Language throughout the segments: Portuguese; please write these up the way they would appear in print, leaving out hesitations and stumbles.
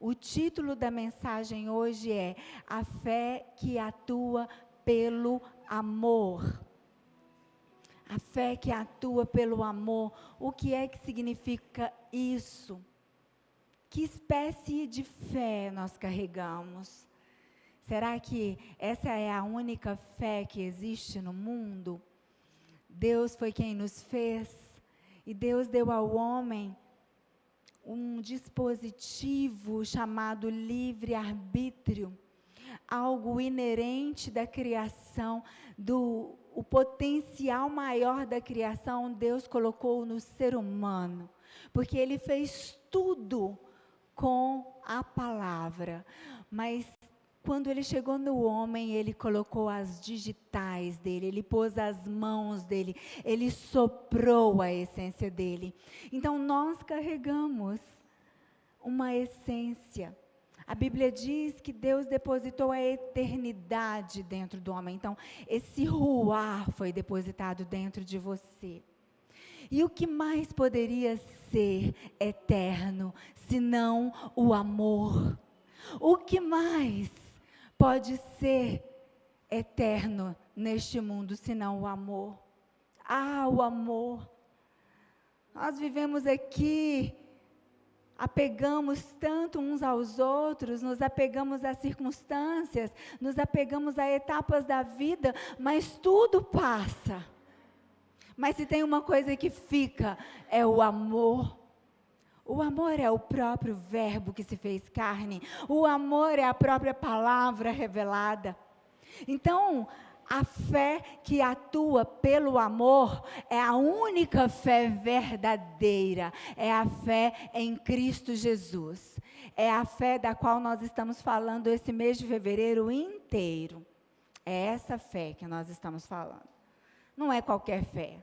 O título da mensagem hoje é A Fé que Atua pelo Amor. A fé que atua pelo amor. O que é que significa isso? Que espécie de fé nós carregamos? Será que essa é a única fé que existe no mundo? Deus foi quem nos fez, e Deus deu ao homem um dispositivo chamado livre-arbítrio, algo inerente da criação, o potencial maior da criação, Deus colocou no ser humano, porque Ele fez tudo com a palavra, mas quando Ele chegou no homem, Ele colocou as digitais dele, Ele pôs as mãos dele, Ele soprou a essência dele. Então nós carregamos uma essência. A Bíblia diz que Deus depositou a eternidade dentro do homem. Então esse ruar foi depositado dentro de você. E o que mais poderia ser eterno, senão o amor? O que mais pode ser eterno neste mundo, senão o amor? Ah, o amor. Nós vivemos aqui, apegamos tanto uns aos outros, nos apegamos às circunstâncias, nos apegamos a etapas da vida, mas tudo passa. Mas se tem uma coisa que fica, é o amor. O amor é o próprio verbo que se fez carne. O amor é a própria palavra revelada. Então, a fé que atua pelo amor é a única fé verdadeira. É a fé em Cristo Jesus. É a fé da qual nós estamos falando esse mês de fevereiro inteiro. É essa fé que nós estamos falando. Não é qualquer fé.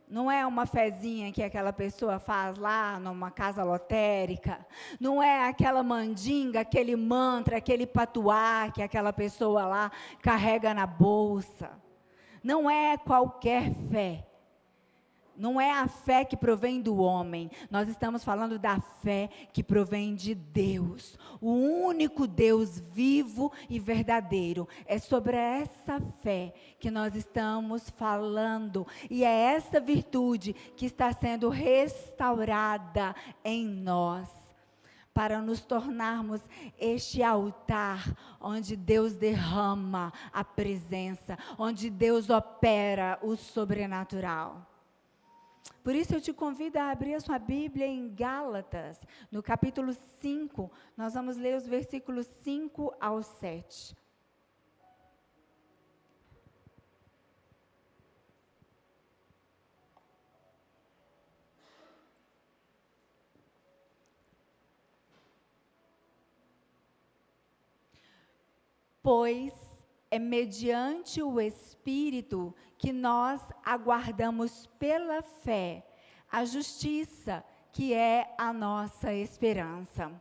Não é uma fezinha que aquela pessoa faz lá numa casa lotérica. Não é aquela mandinga, aquele mantra, aquele patuá que aquela pessoa lá carrega na bolsa. Não é qualquer fé. Não é a fé que provém do homem. Nós estamos falando da fé que provém de Deus. O único Deus vivo e verdadeiro. É sobre essa fé que nós estamos falando. E é essa virtude que está sendo restaurada em nós, para nos tornarmos este altar onde Deus derrama a presença, onde Deus opera o sobrenatural. Por isso eu te convido a abrir a sua Bíblia em Gálatas, no capítulo 5, nós vamos ler os versículos 5 ao 7. Pois é mediante o Espírito que nós aguardamos pela fé a justiça, que é a nossa esperança.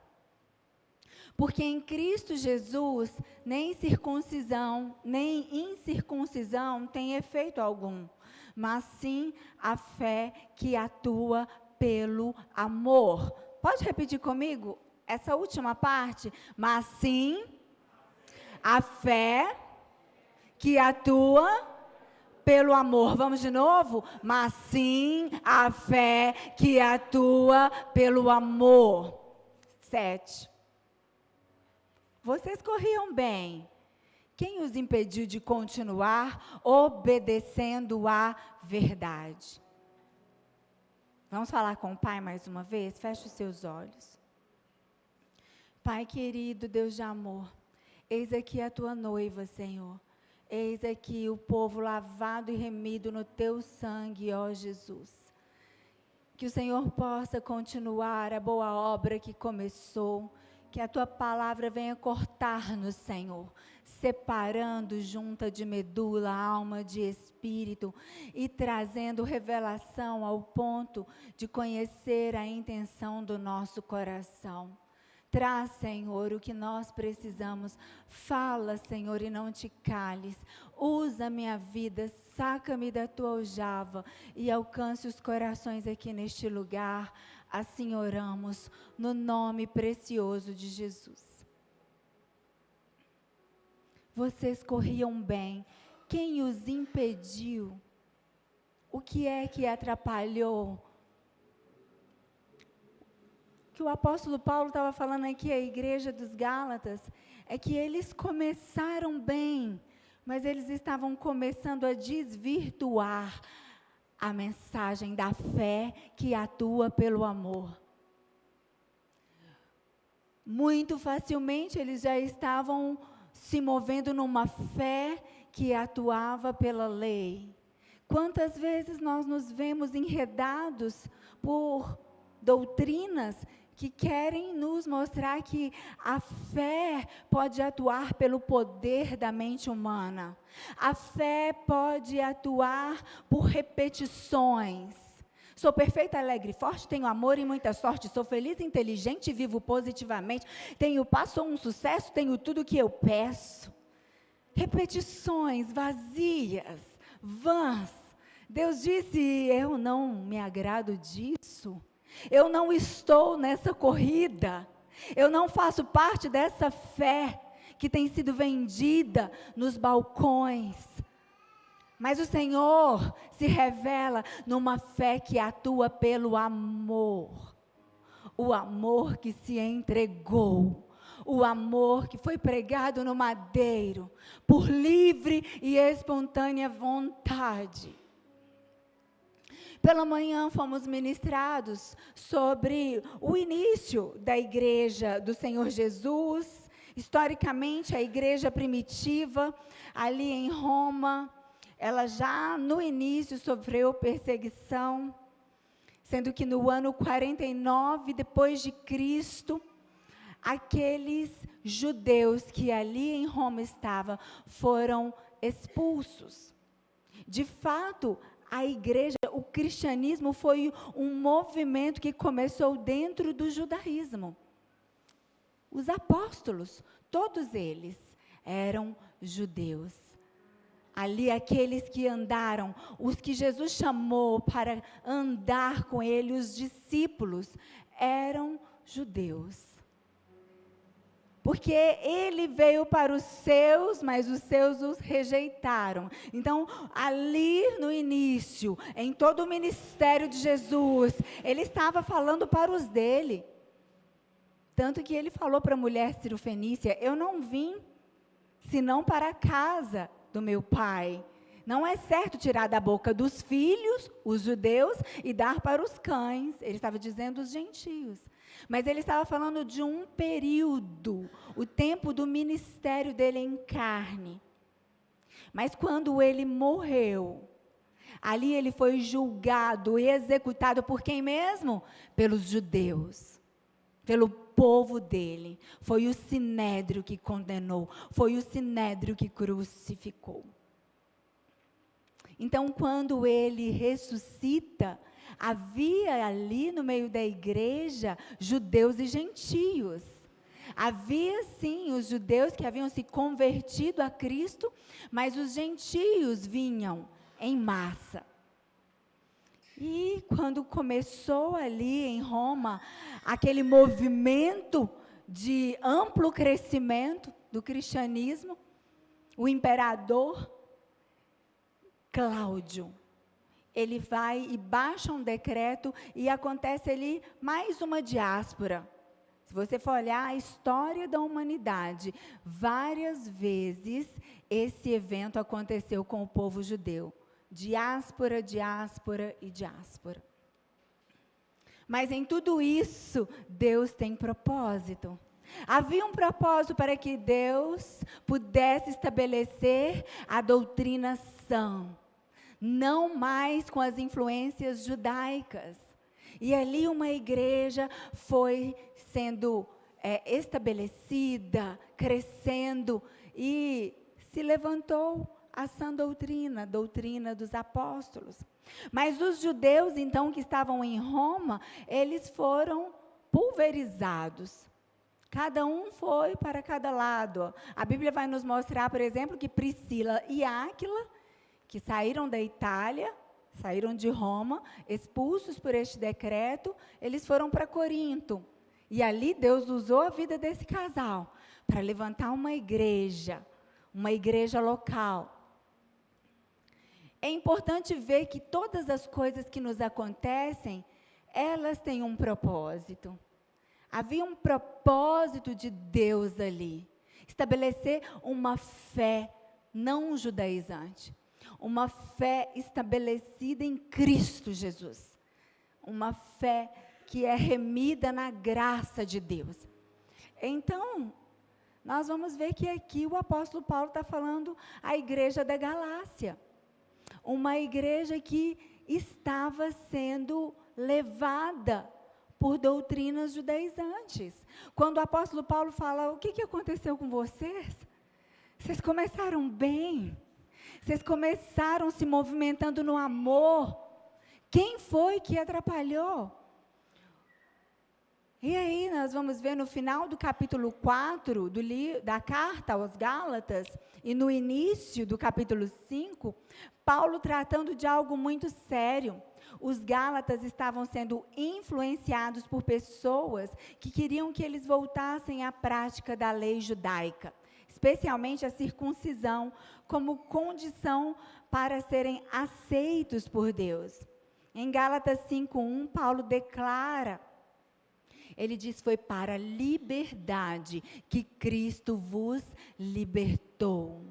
Porque em Cristo Jesus, nem circuncisão, nem incircuncisão tem efeito algum, mas sim a fé que atua pelo amor. Pode repetir comigo essa última parte? Mas sim a fé que atua pelo amor. Vamos de novo? Mas sim a fé que atua pelo amor. 7. Vocês corriam bem. Quem os impediu de continuar obedecendo à verdade? Vamos falar com o Pai mais uma vez? Feche os seus olhos. Pai querido, Deus de amor, eis aqui a tua noiva, Senhor. Eis aqui o povo lavado e remido no teu sangue, ó Jesus. Que o Senhor possa continuar a boa obra que começou. Que a tua palavra venha cortar-nos, Senhor, separando junta de medula, alma de espírito e trazendo revelação ao ponto de conhecer a intenção do nosso coração. Traz, Senhor, o que nós precisamos. Fala, Senhor, e não te cales. Usa a minha vida, saca-me da tua aljava e alcance os corações aqui neste lugar. Assim oramos no nome precioso de Jesus. Vocês corriam bem. Quem os impediu? O que é que atrapalhou? O que o apóstolo Paulo estava falando aqui, a igreja dos Gálatas, é que eles começaram bem, mas eles estavam começando a desvirtuar a mensagem da fé que atua pelo amor. Muito facilmente eles já estavam se movendo numa fé que atuava pela lei. Quantas vezes nós nos vemos enredados por doutrinas que querem nos mostrar que a fé pode atuar pelo poder da mente humana. A fé pode atuar por repetições. Sou perfeita, alegre e forte, tenho amor e muita sorte, sou feliz, inteligente e vivo positivamente, tenho paz, sou um sucesso, tenho tudo o que eu peço. Repetições vazias, vãs. Deus disse, eu não me agrado disso. Eu não estou nessa corrida, eu não faço parte dessa fé que tem sido vendida nos balcões. Mas o Senhor se revela numa fé que atua pelo amor. O amor que se entregou, o amor que foi pregado no madeiro, por livre e espontânea vontade. Pela manhã fomos ministrados sobre o início da igreja do Senhor Jesus. Historicamente, a igreja primitiva, ali em Roma, ela já no início sofreu perseguição, sendo que no ano 49 depois de Cristo, aqueles judeus que ali em Roma estavam foram expulsos. De fato, a igreja, o cristianismo foi um movimento que começou dentro do judaísmo. Os apóstolos, todos eles eram judeus. Ali aqueles que andaram, os que Jesus chamou para andar com ele, os discípulos, eram judeus. Porque ele veio para os seus, mas os seus os rejeitaram. Então, ali no início, em todo o ministério de Jesus, ele estava falando para os dele. Tanto que ele falou para a mulher cirofenícia, eu não vim, senão para a casa do meu pai. Não é certo tirar da boca dos filhos, os judeus, e dar para os cães. Ele estava dizendo os gentios. Mas ele estava falando de um período, o tempo do ministério dele em carne. Mas quando ele morreu, ali ele foi julgado e executado por quem mesmo? Pelos judeus, pelo povo dele. Foi o sinédrio que condenou, foi o sinédrio que crucificou. Então, quando ele ressuscita, havia ali no meio da igreja judeus e gentios. Havia sim os judeus que haviam se convertido a Cristo, mas os gentios vinham em massa. E quando começou ali em Roma, aquele movimento de amplo crescimento do cristianismo, o imperador Cláudio, ele vai e baixa um decreto e acontece ali mais uma diáspora. Se você for olhar a história da humanidade, várias vezes esse evento aconteceu com o povo judeu. Diáspora, diáspora e diáspora. Mas em tudo isso, Deus tem propósito. Havia um propósito para que Deus pudesse estabelecer a doutrina sã, não mais com as influências judaicas. E ali uma igreja foi sendo estabelecida, crescendo, e se levantou a sã doutrina, doutrina dos apóstolos. Mas os judeus, então, que estavam em Roma, eles foram pulverizados. Cada um foi para cada lado. A Bíblia vai nos mostrar, por exemplo, que Priscila e Áquila, que saíram da Itália, saíram de Roma, expulsos por este decreto, eles foram para Corinto. E ali Deus usou a vida desse casal para levantar uma igreja local. É importante ver que todas as coisas que nos acontecem, elas têm um propósito. Havia um propósito de Deus ali. Estabelecer uma fé não judaizante. Uma fé estabelecida em Cristo Jesus. Uma fé que é remida na graça de Deus. Então, nós vamos ver que aqui o apóstolo Paulo está falando à igreja da Galácia. Uma igreja que estava sendo levada por doutrinas judaizantes. Quando o apóstolo Paulo fala, o que aconteceu com vocês? Vocês começaram bem. Vocês começaram se movimentando no amor. Quem foi que atrapalhou? E aí nós vamos ver no final do capítulo 4 da carta aos Gálatas, e no início do capítulo 5, Paulo tratando de algo muito sério. Os Gálatas estavam sendo influenciados por pessoas que queriam que eles voltassem à prática da lei judaica, especialmente a circuncisão, como condição para serem aceitos por Deus. Em Gálatas 5:1, Paulo declara, ele diz, foi para a liberdade que Cristo vos libertou.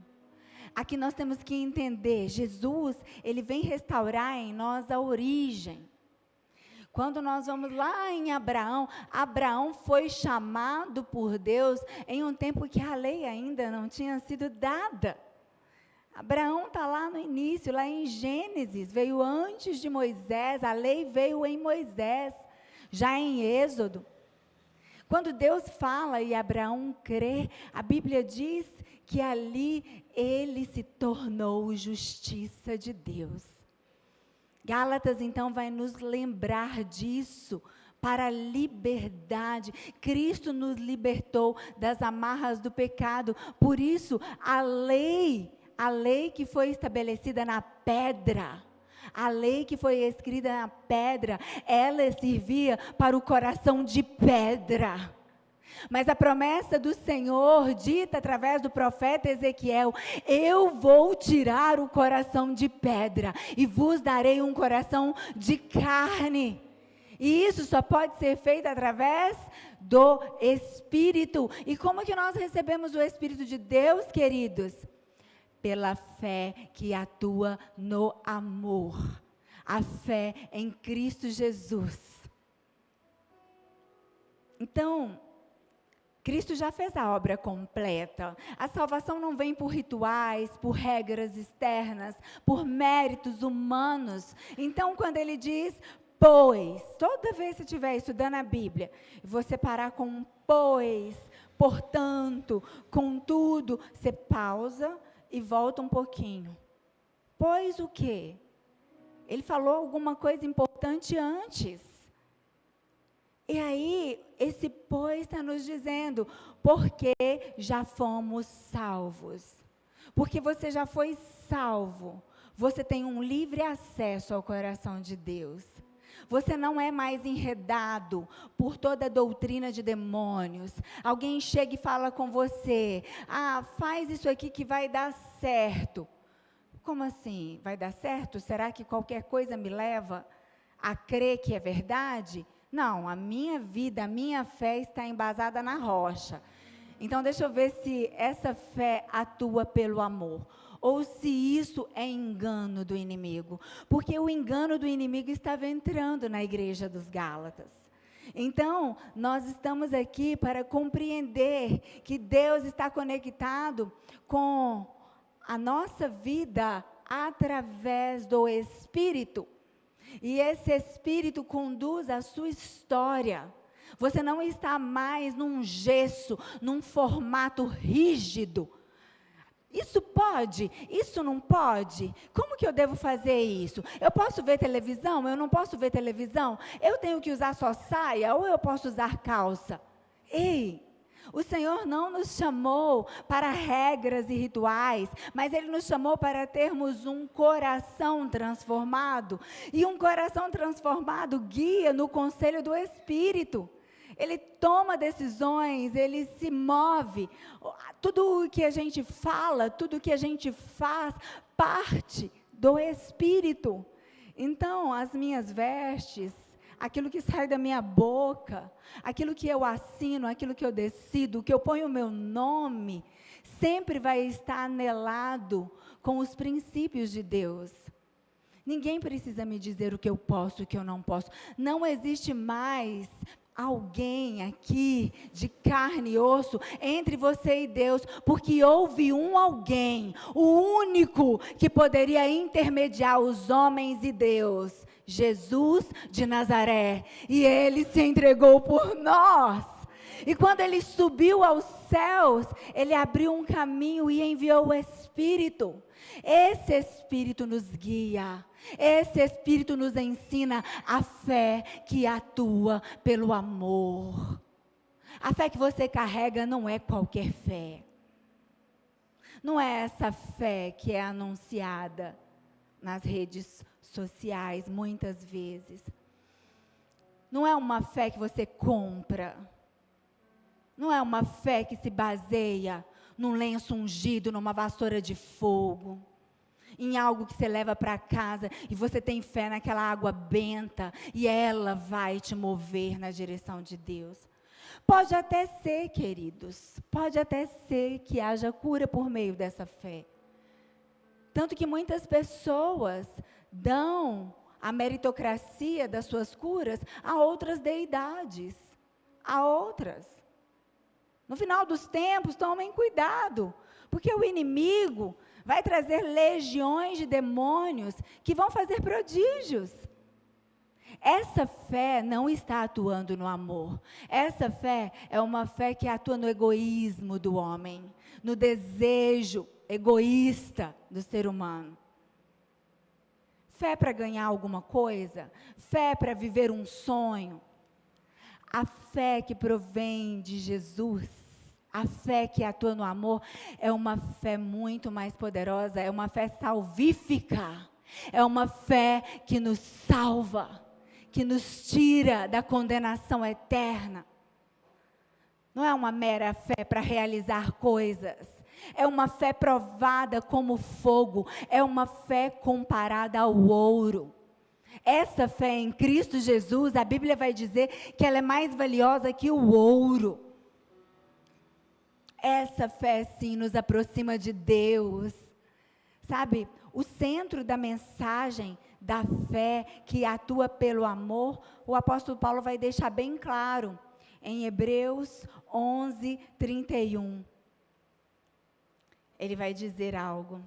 Aqui nós temos que entender, Jesus, ele vem restaurar em nós a origem. Quando nós vamos lá em Abraão, Abraão foi chamado por Deus em um tempo que a lei ainda não tinha sido dada. Abraão está lá no início, lá em Gênesis, veio antes de Moisés, a lei veio em Moisés, já em Êxodo. Quando Deus fala e Abraão crê, a Bíblia diz que ali ele se tornou justiça de Deus. Gálatas então vai nos lembrar disso, para a liberdade. Cristo nos libertou das amarras do pecado. Por isso, a lei que foi estabelecida na pedra, a lei que foi escrita na pedra, ela servia para o coração de pedra. Mas a promessa do Senhor, dita através do profeta Ezequiel, eu vou tirar o coração de pedra e vos darei um coração de carne. E isso só pode ser feito através do Espírito. E como que nós recebemos o Espírito de Deus, queridos? Pela fé que atua no amor. A fé em Cristo Jesus. Então, Cristo já fez a obra completa. A salvação não vem por rituais, por regras externas, por méritos humanos. Então, quando ele diz, pois, toda vez que você estiver estudando a Bíblia, você parar com um pois, portanto, contudo, você pausa e volta um pouquinho. Pois o quê? Ele falou alguma coisa importante antes. E aí, esse pois está nos dizendo, porque já fomos salvos. Porque você já foi salvo. Você tem um livre acesso ao coração de Deus. Você não é mais enredado por toda a doutrina de demônios. Alguém chega e fala com você, faz isso aqui que vai dar certo. Como assim? Vai dar certo? Será que qualquer coisa me leva a crer que é verdade? Não, a minha vida, a minha fé está embasada na rocha. Então, deixa eu ver se essa fé atua pelo amor. Ou se isso é engano do inimigo. Porque o engano do inimigo estava entrando na igreja dos Gálatas. Então, nós estamos aqui para compreender que Deus está conectado com a nossa vida através do Espírito. E esse Espírito conduz a sua história. Você não está mais num gesso, num formato rígido. Isso pode? Isso não pode? Como que eu devo fazer isso? Eu posso ver televisão? Eu não posso ver televisão? Eu tenho que usar só saia ou eu posso usar calça? Ei, O Senhor não nos chamou para regras e rituais, mas Ele nos chamou para termos um coração transformado. E um coração transformado guia no conselho do Espírito. Ele toma decisões, ele se move. Tudo o que a gente fala, tudo o que a gente faz, parte do Espírito. Então, as minhas vestes, aquilo que sai da minha boca, aquilo que eu assino, aquilo que eu decido, que eu ponho o meu nome, sempre vai estar anelado com os princípios de Deus. Ninguém precisa me dizer o que eu posso e o que eu não posso. Não existe mais alguém aqui de carne e osso entre você e Deus, porque houve um alguém, o único que poderia intermediar os homens e Deus, Jesus de Nazaré, e Ele se entregou por nós. E quando Ele subiu aos céus, Ele abriu um caminho e enviou o Espírito. Esse Espírito nos guia, esse Espírito nos ensina a fé que atua pelo amor. A fé que você carrega não é qualquer fé. Não é essa fé que é anunciada nas redes sociais, muitas vezes. Não é uma fé que você compra. Não é uma fé que se baseia num lenço ungido, numa vassoura de fogo, em algo que você leva para casa e você tem fé naquela água benta e ela vai te mover na direção de Deus. Pode até ser, queridos, pode até ser que haja cura por meio dessa fé. Tanto que muitas pessoas dão a meritocracia das suas curas a outras deidades, a outras. No final dos tempos, tomem cuidado, porque o inimigo vai trazer legiões de demônios que vão fazer prodígios. Essa fé não está atuando no amor. Essa fé é uma fé que atua no egoísmo do homem, no desejo egoísta do ser humano. Fé para ganhar alguma coisa, fé para viver um sonho. A fé que provém de Jesus, a fé que atua no amor, é uma fé muito mais poderosa, é uma fé salvífica, é uma fé que nos salva, que nos tira da condenação eterna. Não é uma mera fé para realizar coisas, é uma fé provada como fogo, é uma fé comparada ao ouro. Essa fé em Cristo Jesus, a Bíblia vai dizer que ela é mais valiosa que o ouro. Essa fé, sim, nos aproxima de Deus. Sabe, o centro da mensagem da fé que atua pelo amor, o apóstolo Paulo vai deixar bem claro em Hebreus 11, 31. Ele vai dizer algo.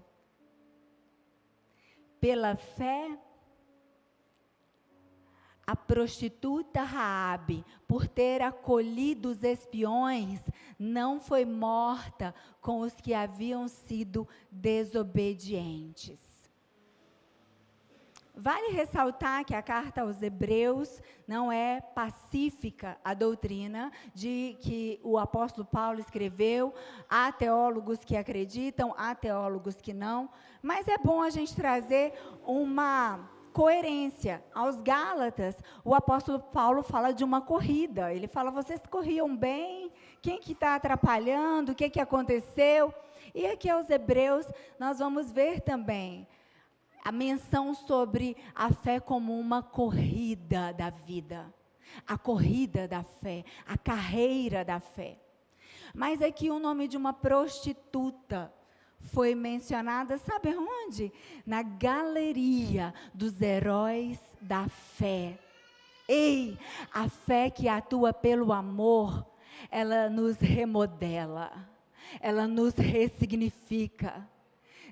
Pela fé, a prostituta Raabe, por ter acolhido os espiões, não foi morta com os que haviam sido desobedientes. Vale ressaltar que a carta aos Hebreus não é pacífica a doutrina de que o apóstolo Paulo escreveu. Há teólogos que acreditam, há teólogos que não, mas é bom a gente trazer uma coerência. Aos Gálatas, o apóstolo Paulo fala de uma corrida. Ele fala, vocês corriam bem, quem que está atrapalhando, o que aconteceu? E aqui aos Hebreus, nós vamos ver também a menção sobre a fé como uma corrida da vida, a corrida da fé, a carreira da fé. Mas aqui o nome de uma prostituta foi mencionada, sabe onde? Na galeria dos heróis da fé. Ei, a fé que atua pelo amor, ela nos remodela, ela nos ressignifica.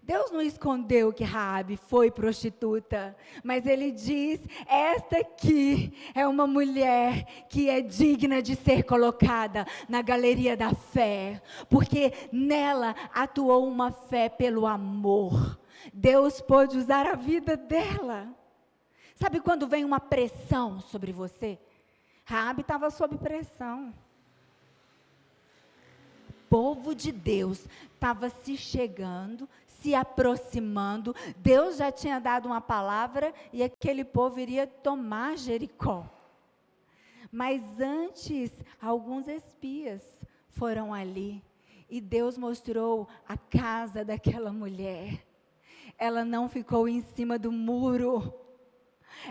Deus não escondeu que Raabe foi prostituta, mas Ele diz, esta aqui é uma mulher que é digna de ser colocada na galeria da fé, porque nela atuou uma fé pelo amor. Deus pôde usar a vida dela. Sabe quando vem uma pressão sobre você? Raabe estava sob pressão. povo de Deus estava se chegando, se aproximando. Deus já tinha dado uma palavra e aquele povo iria tomar Jericó. Mas antes, alguns espias foram ali e Deus mostrou a casa daquela mulher. Ela não ficou em cima do muro.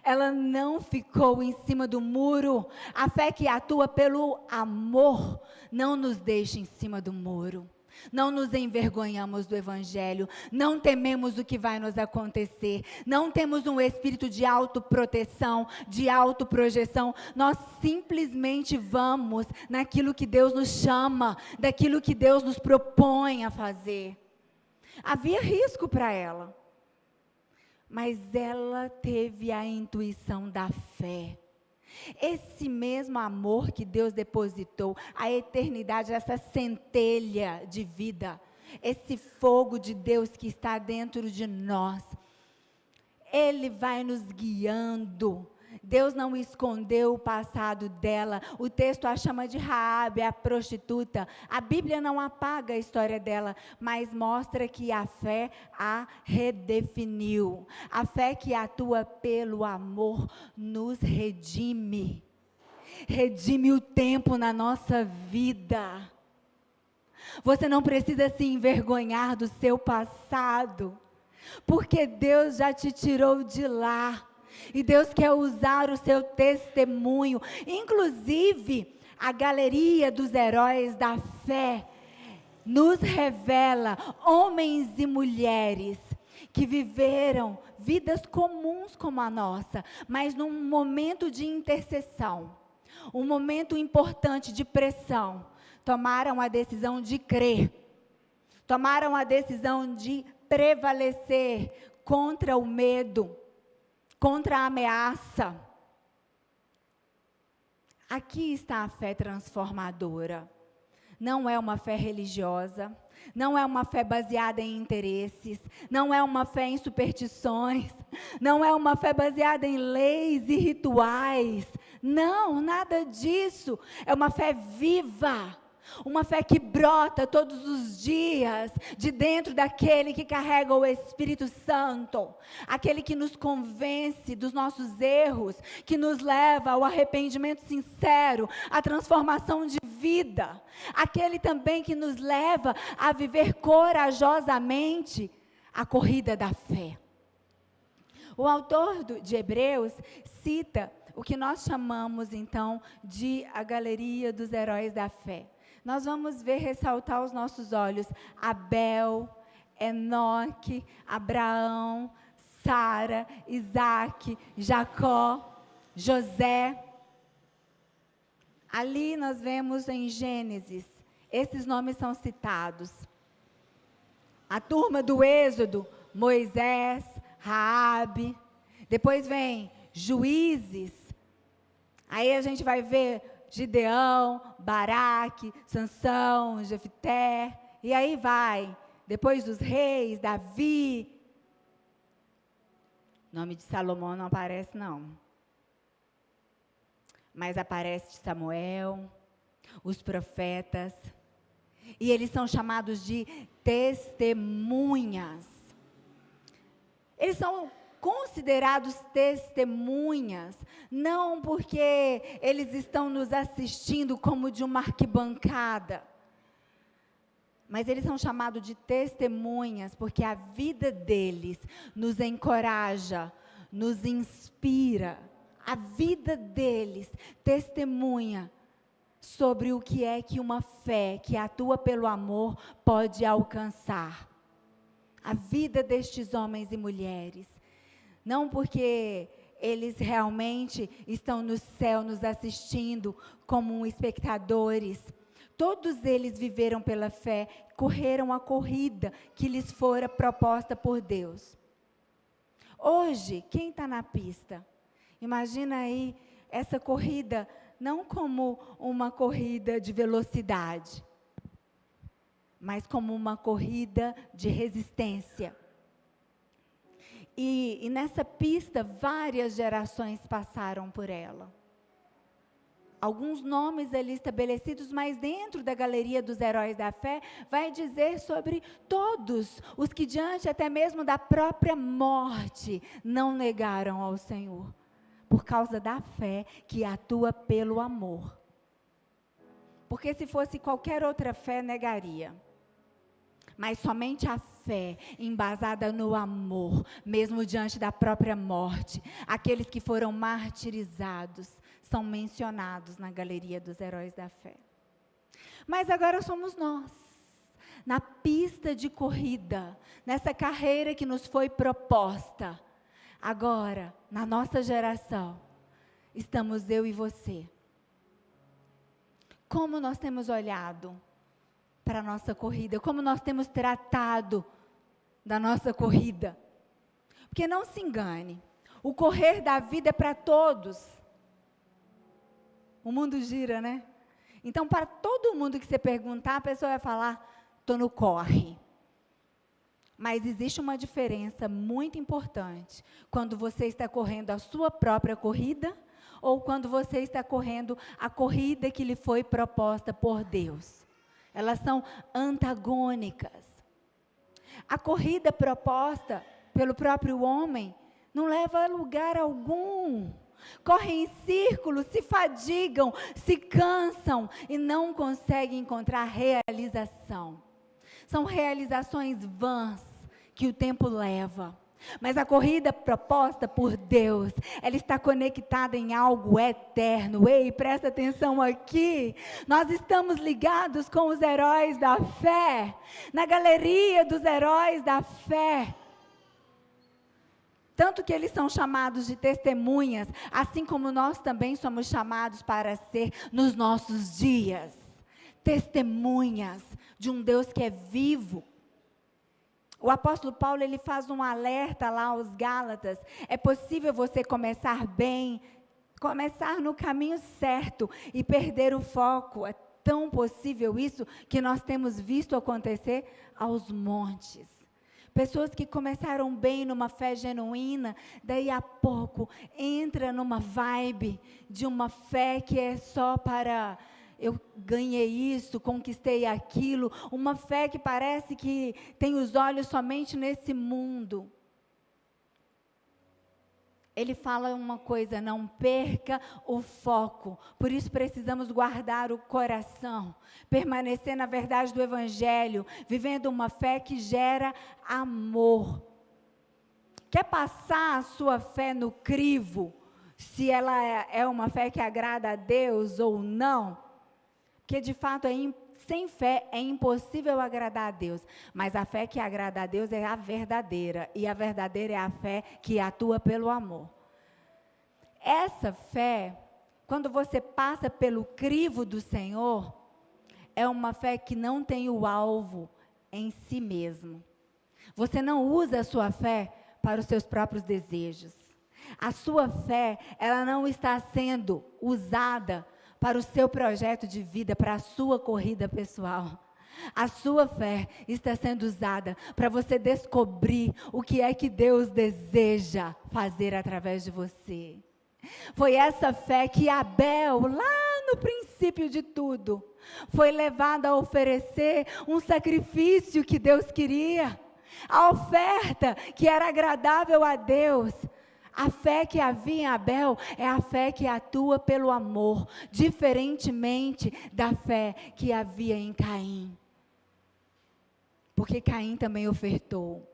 Ela não ficou em cima do muro. A fé que atua pelo amor não nos deixa em cima do muro. Não nos envergonhamos do Evangelho, não tememos o que vai nos acontecer, não temos um espírito de autoproteção, de autoprojeção. Nós simplesmente vamos naquilo que Deus nos chama, daquilo que Deus nos propõe a fazer. Havia risco para ela, mas ela teve a intuição da fé. Esse mesmo amor que Deus depositou, a eternidade, essa centelha de vida, esse fogo de Deus que está dentro de nós, Ele vai nos guiando. Deus não escondeu o passado dela. O texto a chama de Raabe, a prostituta. A Bíblia não apaga a história dela, mas mostra que a fé a redefiniu. A fé que atua pelo amor nos redime. Redime o tempo na nossa vida. Você não precisa se envergonhar do seu passado, porque Deus já te tirou de lá. E Deus quer usar o seu testemunho. Inclusive, a galeria dos heróis da fé nos revela homens e mulheres que viveram vidas comuns como a nossa, mas num momento de intercessão, um momento importante de pressão, tomaram a decisão de crer, tomaram a decisão de prevalecer contra o medo, contra a ameaça. Aqui está a fé transformadora. Não é uma fé religiosa, não é uma fé baseada em interesses, não é uma fé em superstições, não é uma fé baseada em leis e rituais. Não, nada disso. É uma fé viva. Uma fé que brota todos os dias de dentro daquele que carrega o Espírito Santo, aquele que nos convence dos nossos erros, que nos leva ao arrependimento sincero, à transformação de vida, aquele também que nos leva a viver corajosamente a corrida da fé. O autor de Hebreus cita o que nós chamamos então de a galeria dos heróis da fé. Nós vamos ver ressaltar aos nossos olhos Abel, Enoque, Abraão, Sara, Isaac, Jacó, José. Ali nós vemos em Gênesis, esses nomes são citados. A turma do Êxodo, Moisés, Raabe. Depois vem Juízes. Aí a gente vai ver Gideão, Baraque, Sansão, Jefté, e aí vai. Depois dos reis, Davi. O nome de Salomão não aparece, não. Mas aparece Samuel, os profetas. E eles são chamados de testemunhas. Eles são considerados testemunhas, não porque eles estão nos assistindo como de uma arquibancada, mas eles são chamados de testemunhas porque a vida deles nos encoraja, nos inspira. A vida deles testemunha sobre o que é que uma fé que atua pelo amor pode alcançar. A vida destes homens e mulheres. Não porque eles realmente estão no céu nos assistindo como espectadores. Todos eles viveram pela fé, correram a corrida que lhes fora proposta por Deus. Hoje, quem está na pista? Imagina aí essa corrida, não como uma corrida de velocidade, mas como uma corrida de resistência. E nessa pista, várias gerações passaram por ela. alguns nomes ali estabelecidos, mas dentro da galeria dos heróis da fé, vai dizer sobre todos os que diante até mesmo da própria morte, não negaram ao Senhor, por causa da fé que atua pelo amor. Porque se fosse qualquer outra fé, negaria. Mas somente a fé embasada no amor, mesmo diante da própria morte, aqueles que foram martirizados, são mencionados na galeria dos heróis da fé. Mas agora somos nós, na pista de corrida, nessa carreira que nos foi proposta. Agora, na nossa geração, estamos eu e você. Como nós temos olhado para a nossa corrida, como nós temos tratado da nossa corrida. Porque não se engane, o correr da vida é para todos. O mundo gira, né? Então, para todo mundo que você perguntar, a pessoa vai falar, estou no corre. Mas existe uma diferença muito importante, quando você está correndo a sua própria corrida, ou quando você está correndo a corrida que lhe foi proposta por Deus. Elas são antagônicas. A corrida proposta pelo próprio homem não leva a lugar algum. Correm em círculos, se fadigam, se cansam e não conseguem encontrar realização. São realizações vãs que o tempo leva. Mas a corrida proposta por Deus, ela está conectada em algo eterno. Ei, presta atenção aqui. Nós estamos ligados com os heróis da fé, na galeria dos heróis da fé. Tanto que eles são chamados de testemunhas, assim como nós também somos chamados para ser nos nossos dias. Testemunhas de um Deus que é vivo. O apóstolo Paulo, ele faz um alerta lá aos Gálatas. É possível você começar bem, começar no caminho certo e perder o foco. É tão possível isso que nós temos visto acontecer aos montes. Pessoas que começaram bem numa fé genuína, daí a pouco entra numa vibe de uma fé que é só para... eu ganhei isso, conquistei aquilo, uma fé que parece que tem os olhos somente nesse mundo. Ele fala uma coisa, não perca o foco, por isso precisamos guardar o coração, permanecer na verdade do Evangelho, vivendo uma fé que gera amor. Quer passar a sua fé no crivo, se ela é uma fé que agrada a Deus ou não? Porque de fato sem fé é impossível agradar a Deus, mas a fé que agrada a Deus é a verdadeira, e a verdadeira é a fé que atua pelo amor. Essa fé, quando você passa pelo crivo do Senhor, é uma fé que não tem o alvo em si mesmo. Você não usa a sua fé para os seus próprios desejos. A sua fé, ela não está sendo usada para o seu projeto de vida, para a sua corrida pessoal. A sua fé está sendo usada para você descobrir o que é que Deus deseja fazer através de você. Foi essa fé que Abel, lá no princípio de tudo, foi levado a oferecer um sacrifício que Deus queria. A oferta que era agradável a Deus. A fé que havia em Abel é a fé que atua pelo amor, diferentemente da fé que havia em Caim. Porque Caim também ofertou.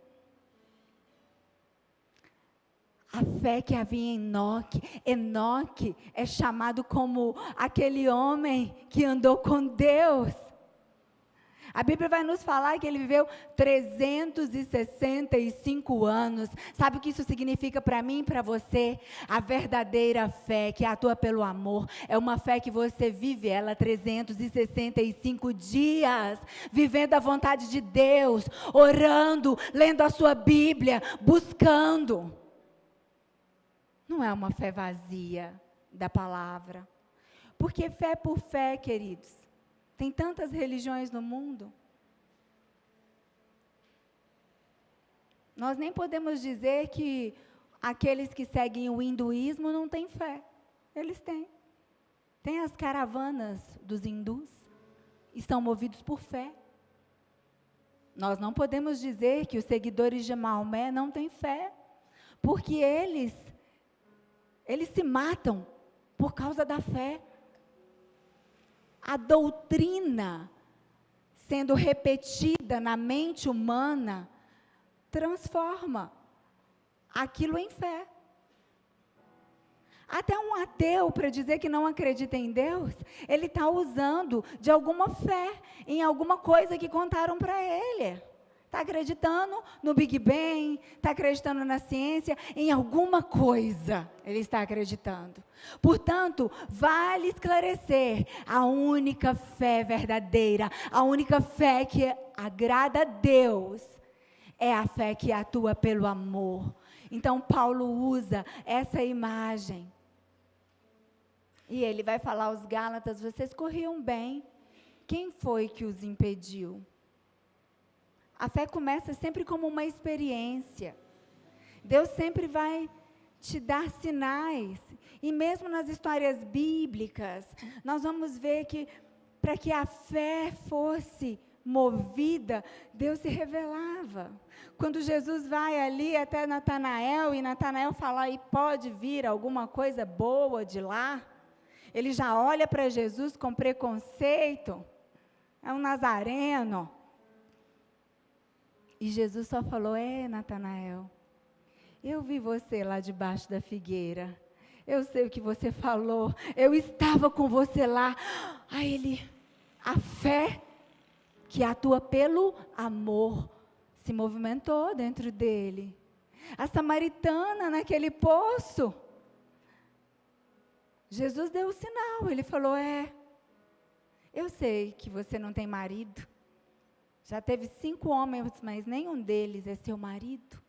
A fé que havia em Enoque. Enoque é chamado como aquele homem que andou com Deus. A Bíblia vai nos falar que ele viveu 365 anos. Sabe o que isso significa para mim e para você? A verdadeira fé que atua pelo amor é uma fé que você vive ela 365 dias, vivendo a vontade de Deus, orando, lendo a sua Bíblia, buscando. Não é uma fé vazia da palavra. Porque fé por fé, queridos. Tem tantas religiões no mundo. Nós nem podemos dizer que aqueles que seguem o hinduísmo não têm fé. Eles têm. Tem as caravanas dos hindus, estão movidos por fé. Nós não podemos dizer que os seguidores de Maomé não têm fé, porque eles se matam por causa da fé. A doutrina sendo repetida na mente humana transforma aquilo em fé. Até um ateu, para dizer que não acredita em Deus, ele está usando de alguma fé em alguma coisa que contaram para ele. Está acreditando no Big Bang, está acreditando na ciência, em alguma coisa ele está acreditando. Portanto, vale esclarecer, a única fé verdadeira, a única fé que agrada a Deus, é a fé que atua pelo amor. Então, Paulo usa essa imagem. E ele vai falar aos Gálatas, vocês corriam bem, quem foi que os impediu? A fé começa sempre como uma experiência. Deus sempre vai te dar sinais. E mesmo nas histórias bíblicas, nós vamos ver que para que a fé fosse movida, Deus se revelava. Quando Jesus vai ali até Natanael, e Natanael fala, e pode vir alguma coisa boa de lá? Ele já olha para Jesus com preconceito. É um nazareno. E Jesus só falou, Natanael, eu vi você lá debaixo da figueira, eu sei o que você falou, eu estava com você lá. Aí a fé que atua pelo amor, se movimentou dentro dele. A samaritana naquele poço, Jesus deu o sinal, ele falou, eu sei que você não tem marido, já teve 5 homens, mas nenhum deles é seu marido.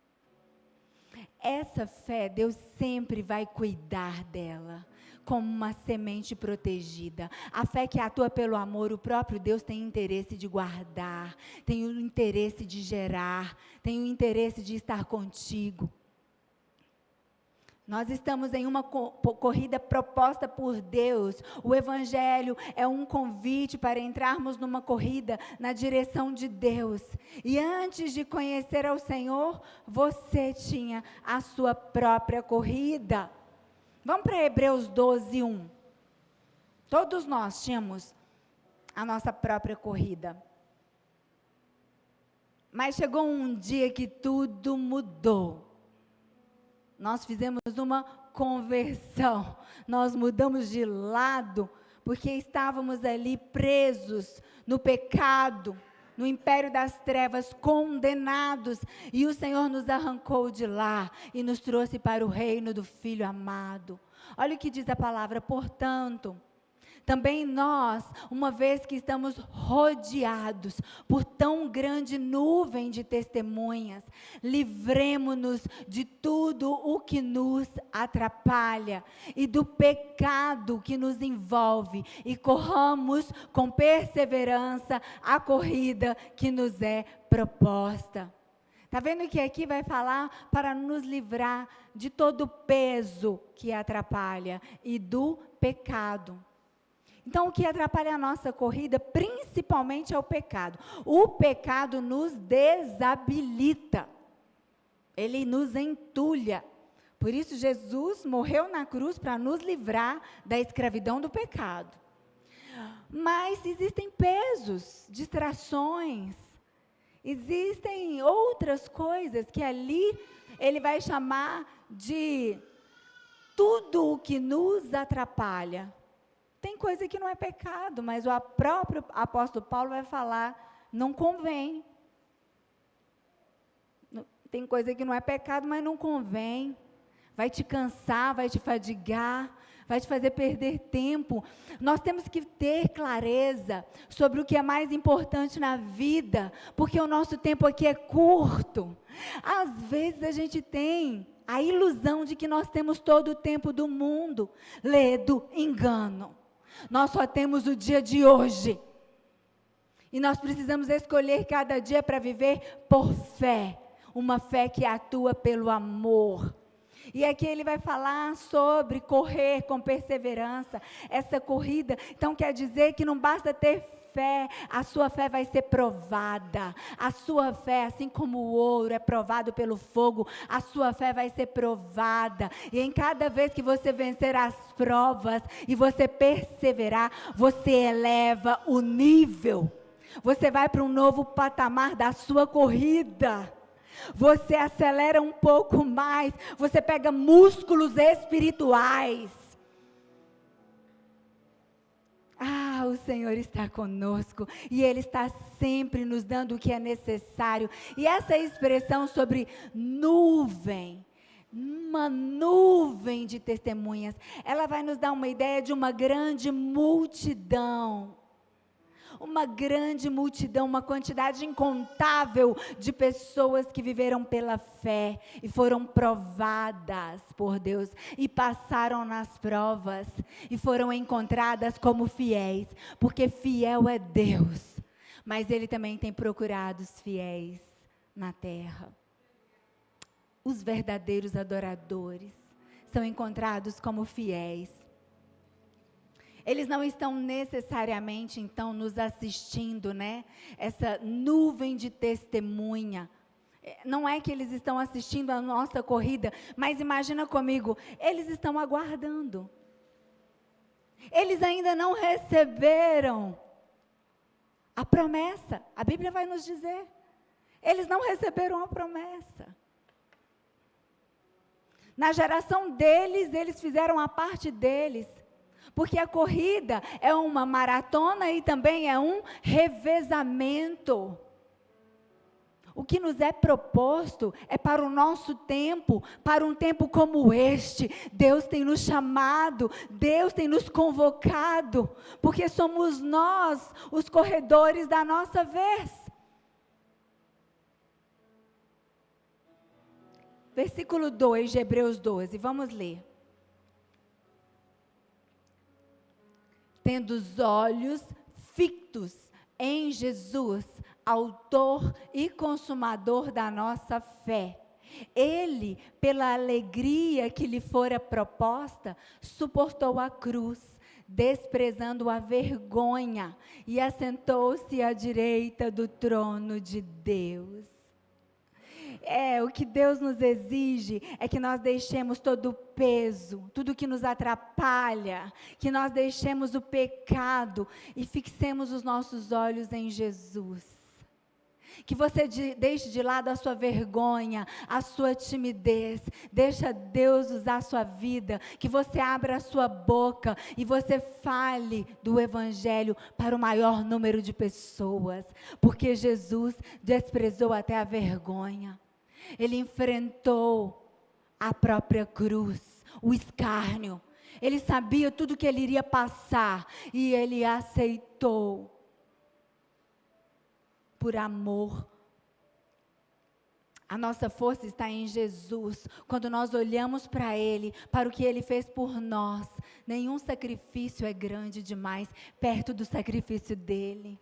Essa fé, Deus sempre vai cuidar dela, como uma semente protegida. A fé que atua pelo amor, o próprio Deus tem interesse de guardar, tem o interesse de gerar, tem o interesse de estar contigo. Nós estamos em uma corrida proposta por Deus. O Evangelho é um convite para entrarmos numa corrida na direção de Deus. E antes de conhecer ao Senhor, você tinha a sua própria corrida. Vamos para Hebreus 12, 1. Todos nós tínhamos a nossa própria corrida. Mas chegou um dia que tudo mudou. Nós fizemos uma conversão, nós mudamos de lado, porque estávamos ali presos no pecado, no império das trevas, condenados, e o Senhor nos arrancou de lá, e nos trouxe para o reino do Filho amado. Olha o que diz a palavra, portanto, também nós, uma vez que estamos rodeados por tão grande nuvem de testemunhas, livremo-nos de tudo o que nos atrapalha e do pecado que nos envolve e corramos com perseverança a corrida que nos é proposta. Está vendo que aqui vai falar para nos livrar de todo o peso que atrapalha e do pecado. Então, o que atrapalha a nossa corrida, principalmente, é o pecado. O pecado nos desabilita. Ele nos entulha. Por isso, Jesus morreu na cruz para nos livrar da escravidão do pecado. Mas existem pesos, distrações, existem outras coisas que ali ele vai chamar de tudo o que nos atrapalha. Tem coisa que não é pecado, mas o próprio apóstolo Paulo vai falar, não convém. Tem coisa que não é pecado, mas não convém. Vai te cansar, vai te fadigar, vai te fazer perder tempo. Nós temos que ter clareza sobre o que é mais importante na vida, porque o nosso tempo aqui é curto. Às vezes a gente tem a ilusão de que nós temos todo o tempo do mundo. Ledo, engano. Nós só temos o dia de hoje. E nós precisamos escolher cada dia para viver por fé. Uma fé que atua pelo amor. E aqui ele vai falar sobre correr com perseverança, essa corrida. Então quer dizer que não basta ter fé, a sua fé vai ser provada. A sua fé, assim como o ouro é provado pelo fogo, a sua fé vai ser provada. E em cada vez que você vencer as provas e você perseverar, você eleva o nível. Você vai para um novo patamar da sua corrida. Você acelera um pouco mais, você pega músculos espirituais. O Senhor está conosco e Ele está sempre nos dando o que é necessário. E essa expressão sobre nuvem, uma nuvem de testemunhas, ela vai nos dar uma ideia de uma grande multidão. Uma grande multidão, uma quantidade incontável de pessoas que viveram pela fé e foram provadas por Deus e passaram nas provas e foram encontradas como fiéis, porque fiel é Deus, mas Ele também tem procurado os fiéis na terra. Os verdadeiros adoradores são encontrados como fiéis. Eles não estão necessariamente, então, nos assistindo, né? Essa nuvem de testemunha. Não é que eles estão assistindo a nossa corrida, mas imagina comigo, eles estão aguardando. Eles ainda não receberam a promessa. A Bíblia vai nos dizer. Eles não receberam a promessa. Na geração deles, eles fizeram a parte deles. Porque a corrida é uma maratona e também é um revezamento. O que nos é proposto é para o nosso tempo, para um tempo como este. Deus tem nos chamado, Deus tem nos convocado, porque somos nós os corredores da nossa vez. Versículo 2 de Hebreus 12, vamos ler. Tendo os olhos fitos em Jesus, autor e consumador da nossa fé. Ele, pela alegria que lhe fora proposta, suportou a cruz, desprezando a vergonha, e assentou-se à direita do trono de Deus. O que Deus nos exige é que nós deixemos todo o peso, tudo que nos atrapalha, que nós deixemos o pecado e fixemos os nossos olhos em Jesus. Que você deixe de lado a sua vergonha, a sua timidez, deixa Deus usar a sua vida, que você abra a sua boca e você fale do Evangelho para o maior número de pessoas, porque Jesus desprezou até a vergonha. Ele enfrentou a própria cruz, o escárnio. Ele sabia tudo que ele iria passar e ele aceitou por amor. A nossa força está em Jesus. Quando nós olhamos para Ele, para o que Ele fez por nós, nenhum sacrifício é grande demais perto do sacrifício dEle.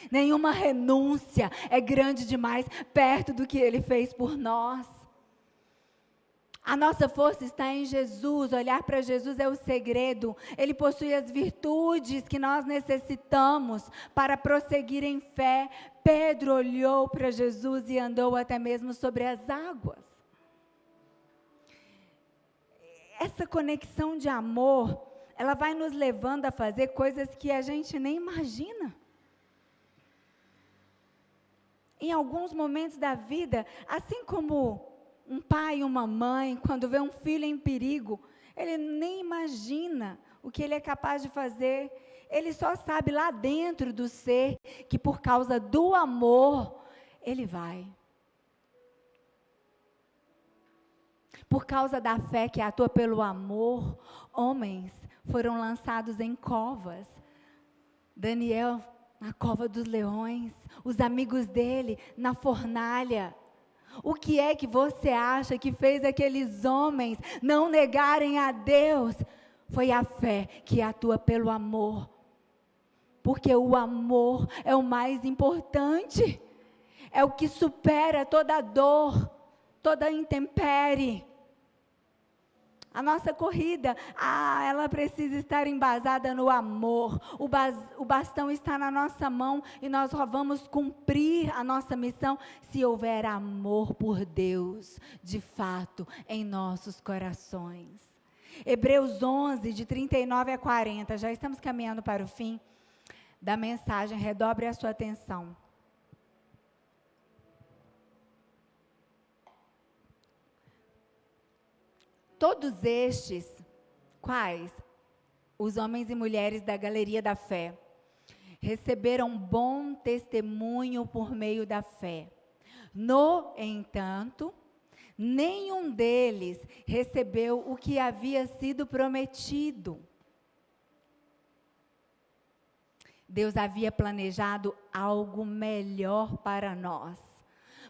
Nenhuma renúncia é grande demais perto do que Ele fez por nós. A nossa força está em Jesus. Olhar para Jesus é o segredo. Ele possui as virtudes que nós necessitamos para prosseguir em fé. Pedro olhou para Jesus e andou até mesmo sobre as águas. Essa conexão de amor, ela vai nos levando a fazer coisas que a gente nem imagina. Em alguns momentos da vida, assim como um pai e uma mãe, quando vê um filho em perigo, ele nem imagina o que ele é capaz de fazer. Ele só sabe lá dentro do ser que por causa do amor, ele vai. Por causa da fé que atua pelo amor, homens foram lançados em covas. Daniel na cova dos leões, os amigos dele na fornalha. O que é que você acha que fez aqueles homens não negarem a Deus? Foi a fé que atua pelo amor. Porque o amor é o mais importante. É o que supera toda dor, toda intempérie. A nossa corrida, ela precisa estar embasada no amor. O bastão está na nossa mão e nós só vamos cumprir a nossa missão se houver amor por Deus, de fato, em nossos corações. Hebreus 11, de 39 a 40, já estamos caminhando para o fim da mensagem, redobre a sua atenção. Todos estes, quais? Os homens e mulheres da galeria da fé, receberam bom testemunho por meio da fé. No entanto, nenhum deles recebeu o que havia sido prometido. Deus havia planejado algo melhor para nós,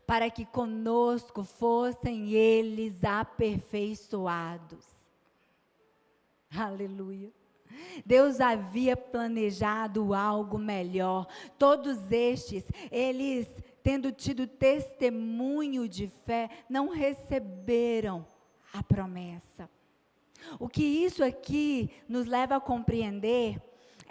para que conosco fossem eles aperfeiçoados. Aleluia. Deus havia planejado algo melhor. Todos estes, eles, tendo tido testemunho de fé, não receberam a promessa. O que isso aqui nos leva a compreender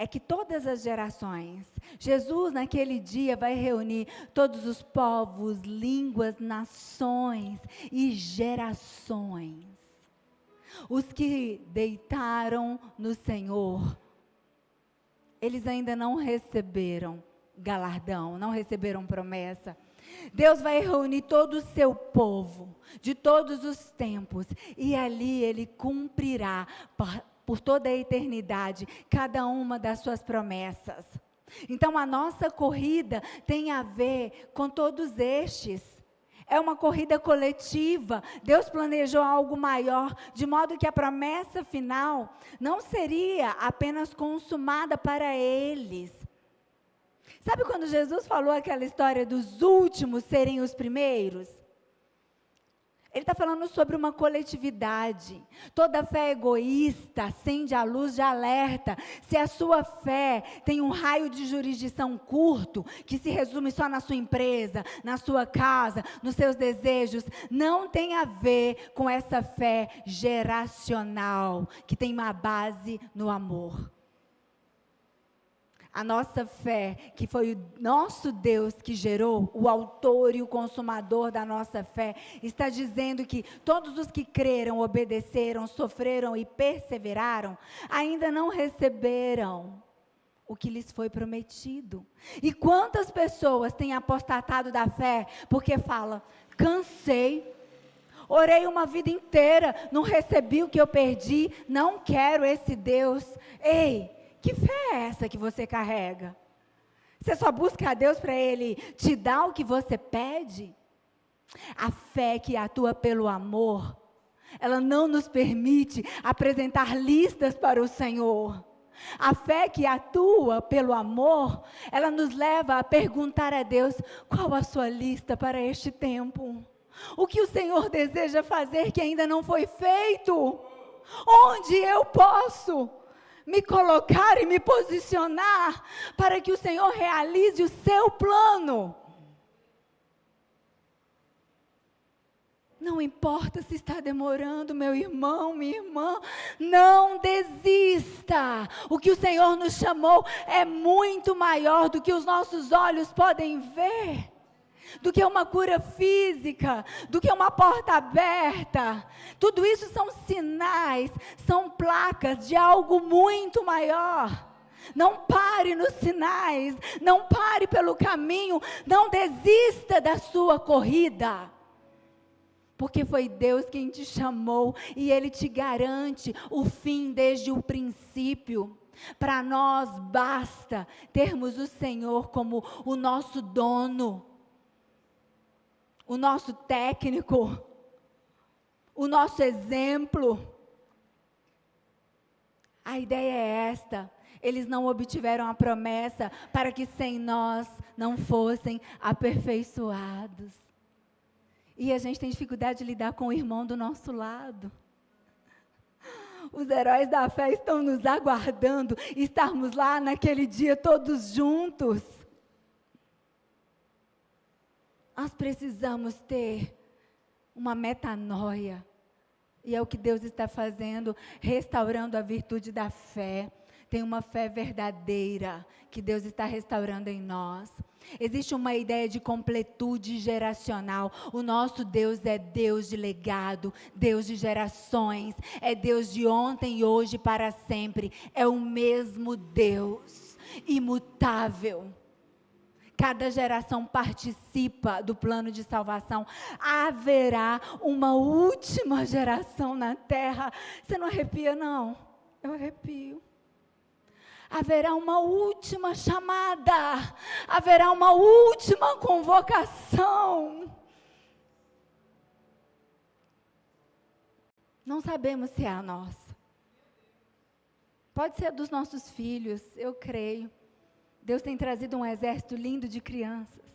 é que todas as gerações, Jesus naquele dia vai reunir todos os povos, línguas, nações e gerações. Os que deitaram no Senhor, eles ainda não receberam galardão, não receberam promessa. Deus vai reunir todo o seu povo, de todos os tempos, e ali Ele cumprirá por toda a eternidade, cada uma das suas promessas. Então a nossa corrida tem a ver com todos estes. É uma corrida coletiva. Deus planejou algo maior, de modo que a promessa final não seria apenas consumada para eles. Sabe quando Jesus falou aquela história dos últimos serem os primeiros? Ele está falando sobre uma coletividade. Toda fé egoísta acende a luz de alerta. Se a sua fé tem um raio de jurisdição curto, que se resume só na sua empresa, na sua casa, nos seus desejos, não tem a ver com essa fé geracional, que tem uma base no amor. A nossa fé, que foi o nosso Deus que gerou, o autor e o consumador da nossa fé, está dizendo que todos os que creram, obedeceram, sofreram e perseveraram, ainda não receberam o que lhes foi prometido. E quantas pessoas têm apostatado da fé, porque falam, cansei, orei uma vida inteira, não recebi o que eu perdi, não quero esse Deus. Ei, que fé é essa que você carrega? Você só busca a Deus para Ele te dar o que você pede? A fé que atua pelo amor, ela não nos permite apresentar listas para o Senhor. A fé que atua pelo amor, ela nos leva a perguntar a Deus, qual a sua lista para este tempo? O que o Senhor deseja fazer que ainda não foi feito? Onde eu posso me colocar e me posicionar para que o Senhor realize o seu plano? Não importa se está demorando, meu irmão, minha irmã, não desista. O que o Senhor nos chamou é muito maior do que os nossos olhos podem ver, do que uma cura física, do que uma porta aberta. Tudo isso são sinais, são placas de algo muito maior. Não pare nos sinais, não pare pelo caminho, não desista da sua corrida. Porque foi Deus quem te chamou e Ele te garante o fim desde o princípio. Para nós basta termos o Senhor como o nosso dono, o nosso técnico, o nosso exemplo. A ideia é esta: eles não obtiveram a promessa para que sem nós não fossem aperfeiçoados. E a gente tem dificuldade de lidar com o irmão do nosso lado. Os heróis da fé estão nos aguardando, estarmos lá naquele dia todos juntos. Nós precisamos ter uma metanoia E é o que Deus está fazendo, restaurando a virtude da fé. Tem uma fé verdadeira que Deus está restaurando em nós. Existe uma ideia de completude geracional. O nosso Deus é Deus de legado, Deus de gerações, é Deus de ontem, hoje e para sempre. É o mesmo Deus, imutável. Cada geração participa do plano de salvação. Haverá uma última geração na terra. Você não arrepia, não? Eu arrepio. Haverá uma última chamada. Haverá uma última convocação. Não sabemos se é a nossa. Pode ser a dos nossos filhos, eu creio. Deus tem trazido um exército lindo de crianças.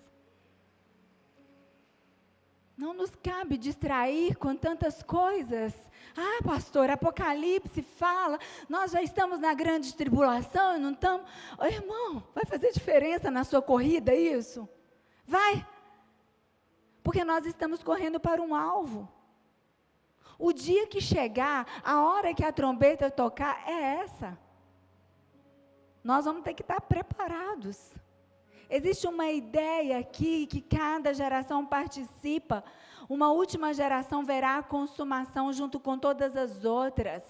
Não nos cabe distrair com tantas coisas. Ah, pastor, Apocalipse fala, nós já estamos na grande tribulação e não estamos... Oh, irmão, vai fazer diferença na sua corrida isso? Vai. Porque nós estamos correndo para um alvo. O dia que chegar, a hora que a trombeta tocar, é essa. Nós vamos ter que estar preparados. Existe uma ideia aqui que cada geração participa. Uma última geração verá a consumação junto com todas as outras.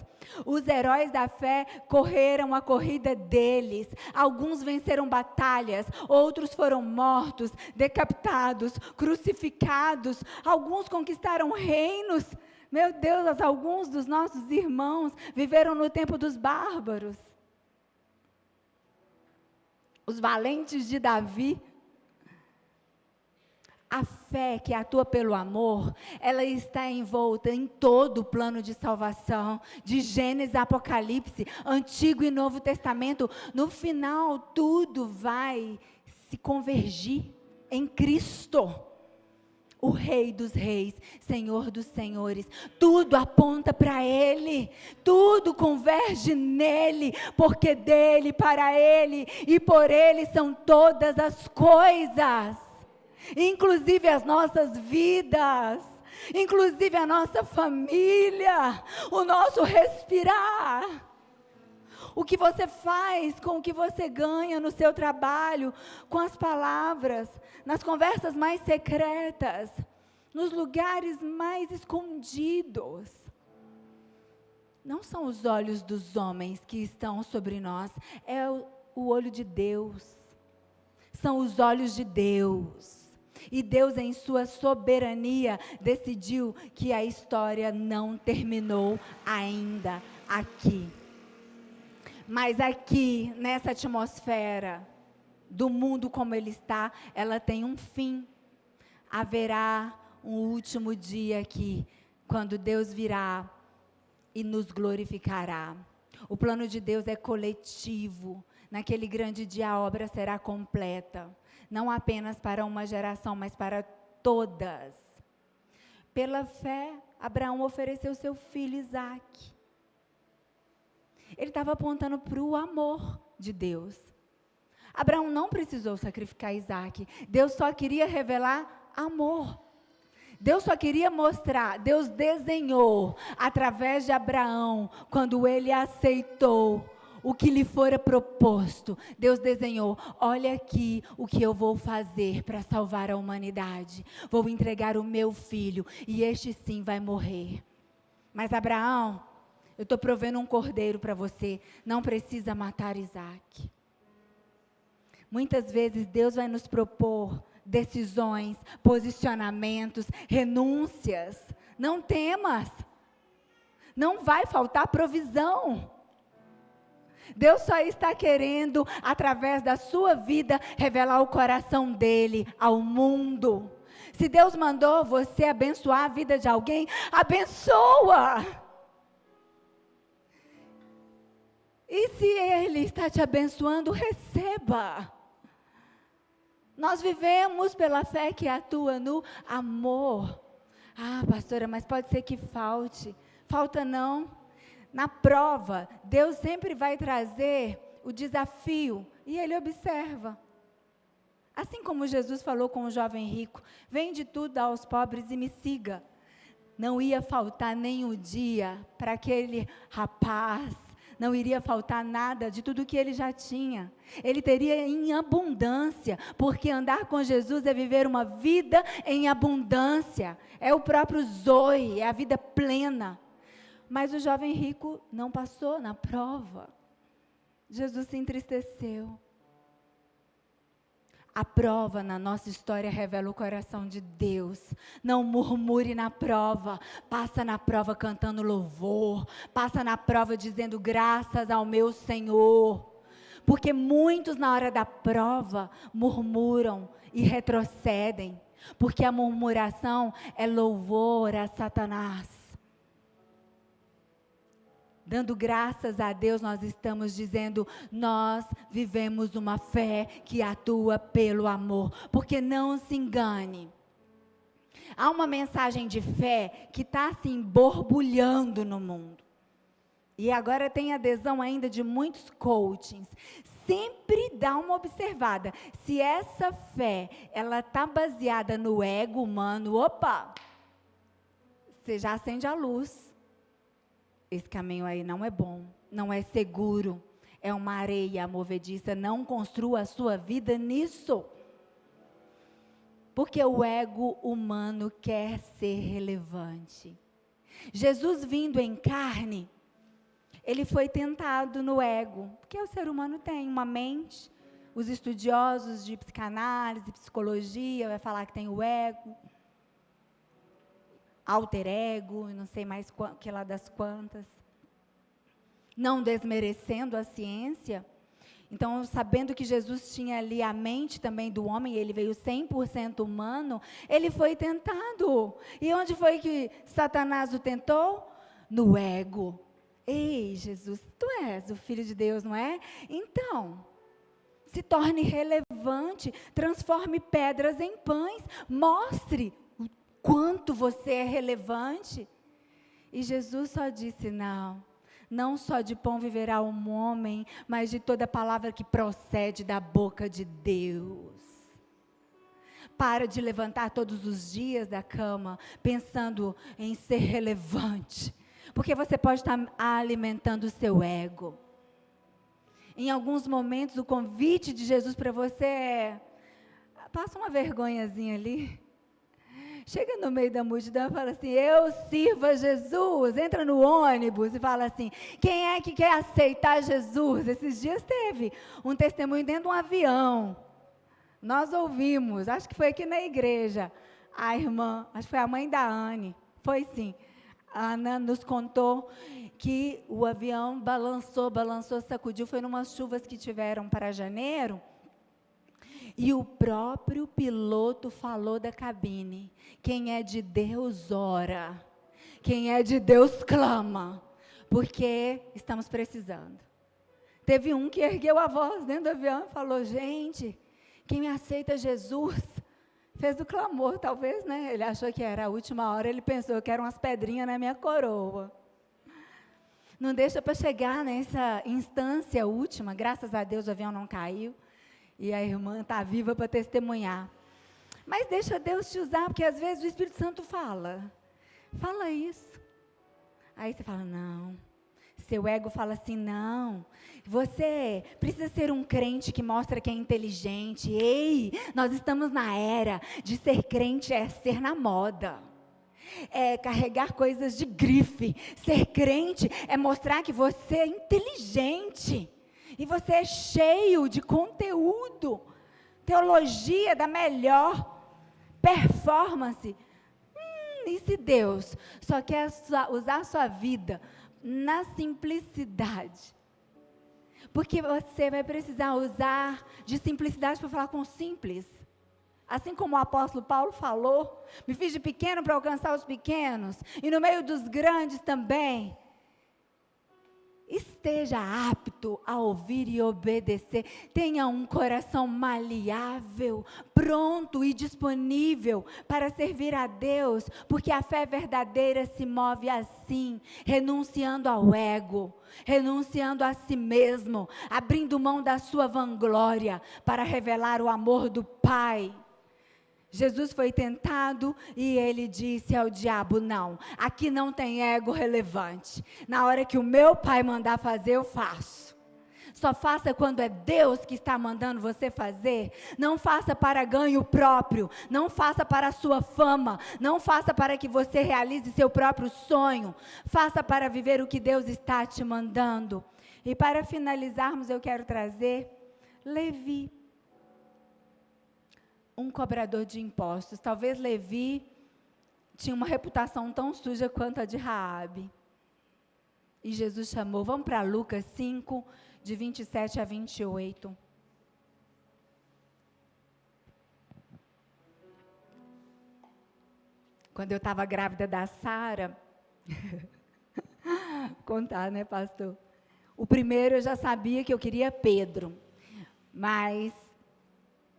Os heróis da fé correram a corrida deles. Alguns venceram batalhas, outros foram mortos, decapitados, crucificados. Alguns conquistaram reinos. Meu Deus, alguns dos nossos irmãos viveram no tempo dos bárbaros. Os valentes de Davi. A fé que atua pelo amor, ela está envolta em todo o plano de salvação, de Gênesis a Apocalipse, Antigo e Novo Testamento. No final, tudo vai se convergir em Cristo, o Rei dos Reis, Senhor dos Senhores. Tudo aponta para Ele, tudo converge nele, porque dele, para Ele e por Ele são todas as coisas, inclusive as nossas vidas, inclusive a nossa família, o nosso respirar. O que você faz com o que você ganha no seu trabalho, com as palavras, nas conversas mais secretas, nos lugares mais escondidos. Não são os olhos dos homens que estão sobre nós, é o olho de Deus. São os olhos de Deus. E Deus, em sua soberania, decidiu que a história não terminou ainda aqui. Mas aqui, nessa atmosfera do mundo como ele está, ela tem um fim. Haverá um último dia aqui, quando Deus virá e nos glorificará. O plano de Deus é coletivo. Naquele grande dia a obra será completa. Não apenas para uma geração, mas para todas. Pela fé, Abraão ofereceu seu filho Isaque. Ele estava apontando para o amor de Deus. Abraão não precisou sacrificar Isaque. Deus só queria revelar amor. Deus só queria mostrar. Deus desenhou através de Abraão, quando ele aceitou o que lhe fora proposto. Deus desenhou: olha aqui o que eu vou fazer para salvar a humanidade. Vou entregar o meu filho e este sim vai morrer. Mas Abraão, eu estou provendo um cordeiro para você, não precisa matar Isaque. Muitas vezes Deus vai nos propor decisões, posicionamentos, renúncias. Não temas, não vai faltar provisão. Deus só está querendo, através da sua vida, revelar o coração dele ao mundo. Se Deus mandou você abençoar a vida de alguém, abençoa. E se Ele está te abençoando, receba. Nós vivemos pela fé que atua no amor. Ah, pastora, mas pode ser que falte. Falta não. Na prova, Deus sempre vai trazer o desafio e Ele observa. Assim como Jesus falou com o jovem rico: vende tudo aos pobres e me siga. Não ia faltar nem um dia para aquele rapaz, não iria faltar nada de tudo que ele já tinha. Ele teria em abundância, porque andar com Jesus é viver uma vida em abundância. É o próprio Zoe, é a vida plena. Mas o jovem rico não passou na prova. Jesus se entristeceu. A prova na nossa história revela o coração de Deus. Não murmure na prova. Passa na prova cantando louvor. Passa na prova dizendo graças ao meu Senhor. Porque muitos na hora da prova murmuram e retrocedem. Porque a murmuração é louvor a Satanás. Dando graças a Deus, nós estamos dizendo, nós vivemos uma fé que atua pelo amor. Porque não se engane. Há uma mensagem de fé que está assim borbulhando no mundo. E agora tem adesão ainda de muitos coachings. Sempre dá uma observada. Se essa fé, ela está baseada no ego humano, opa, você já acende a luz. Esse caminho aí não é bom, não é seguro, é uma areia movediça, não construa a sua vida nisso. Porque o ego humano quer ser relevante. Jesus vindo em carne, ele foi tentado no ego, porque o ser humano tem uma mente, os estudiosos de psicanálise, psicologia, vai falar que tem o ego, alter ego, não sei mais que lá das quantas, não desmerecendo a ciência. Então, sabendo que Jesus tinha ali a mente também do homem, ele veio 100% humano, ele foi tentado. E onde foi que Satanás o tentou? No ego. Ei, Jesus, tu és o Filho de Deus, não é? Então, se torne relevante, transforme pedras em pães, mostre quanto você é relevante. E Jesus só disse, não só de pão viverá um homem, mas de toda palavra que procede da boca de Deus. Para de levantar todos os dias da cama, pensando em ser relevante, porque você pode estar alimentando o seu ego. Em alguns momentos, o convite de Jesus para você é, passa uma vergonhazinha ali, chega no meio da multidão e fala assim, eu sirvo a Jesus, entra no ônibus e fala assim, quem é que quer aceitar Jesus? Esses dias teve um testemunho dentro de um avião, nós ouvimos, acho que foi aqui na igreja, a irmã, acho que foi a mãe da Anne, foi sim, a Ana nos contou que o avião balançou, sacudiu, foi numas chuvas que tiveram para janeiro, e o próprio piloto falou da cabine, quem é de Deus ora, quem é de Deus clama, porque estamos precisando. Teve um que ergueu a voz dentro do avião e falou, gente, quem me aceita Jesus, fez o clamor, talvez, né? Ele achou que era a última hora, ele pensou que eram umas pedrinhas na minha coroa. Não deixa para chegar nessa instância última, graças a Deus o avião não caiu, e a irmã está viva para testemunhar. Mas deixa Deus te usar, porque às vezes o Espírito Santo fala isso. Aí você fala, não. Seu ego fala assim, não. Você precisa ser um crente que mostra que é inteligente. Ei, nós estamos na era de ser crente é ser na moda. É carregar coisas de grife. Ser crente é mostrar que você é inteligente. E você é cheio de conteúdo, teologia da melhor performance. E se Deus só quer usar a sua vida na simplicidade? Porque você vai precisar usar de simplicidade para falar com o simples. Assim como o apóstolo Paulo falou, me fiz de pequeno para alcançar os pequenos, e no meio dos grandes também. Esteja apto a ouvir e obedecer. Tenha um coração maleável, pronto e disponível para servir a Deus, porque a fé verdadeira se move assim, renunciando ao ego, renunciando a si mesmo, abrindo mão da sua vanglória para revelar o amor do Pai. Jesus foi tentado e ele disse ao diabo: não, aqui não tem ego relevante. Na hora que o meu pai mandar fazer, eu faço. Só faça quando é Deus que está mandando você fazer. Não faça para ganho próprio. Não faça para a sua fama. Não faça para que você realize seu próprio sonho. Faça para viver o que Deus está te mandando. E para finalizarmos, eu quero trazer Levi, um cobrador de impostos. Talvez Levi tinha uma reputação tão suja quanto a de Raabe. E Jesus chamou. Vamos para Lucas 5, de 27 a 28. Quando eu estava grávida da Sara, contar, né, pastor? O primeiro eu já sabia que eu queria Pedro, mas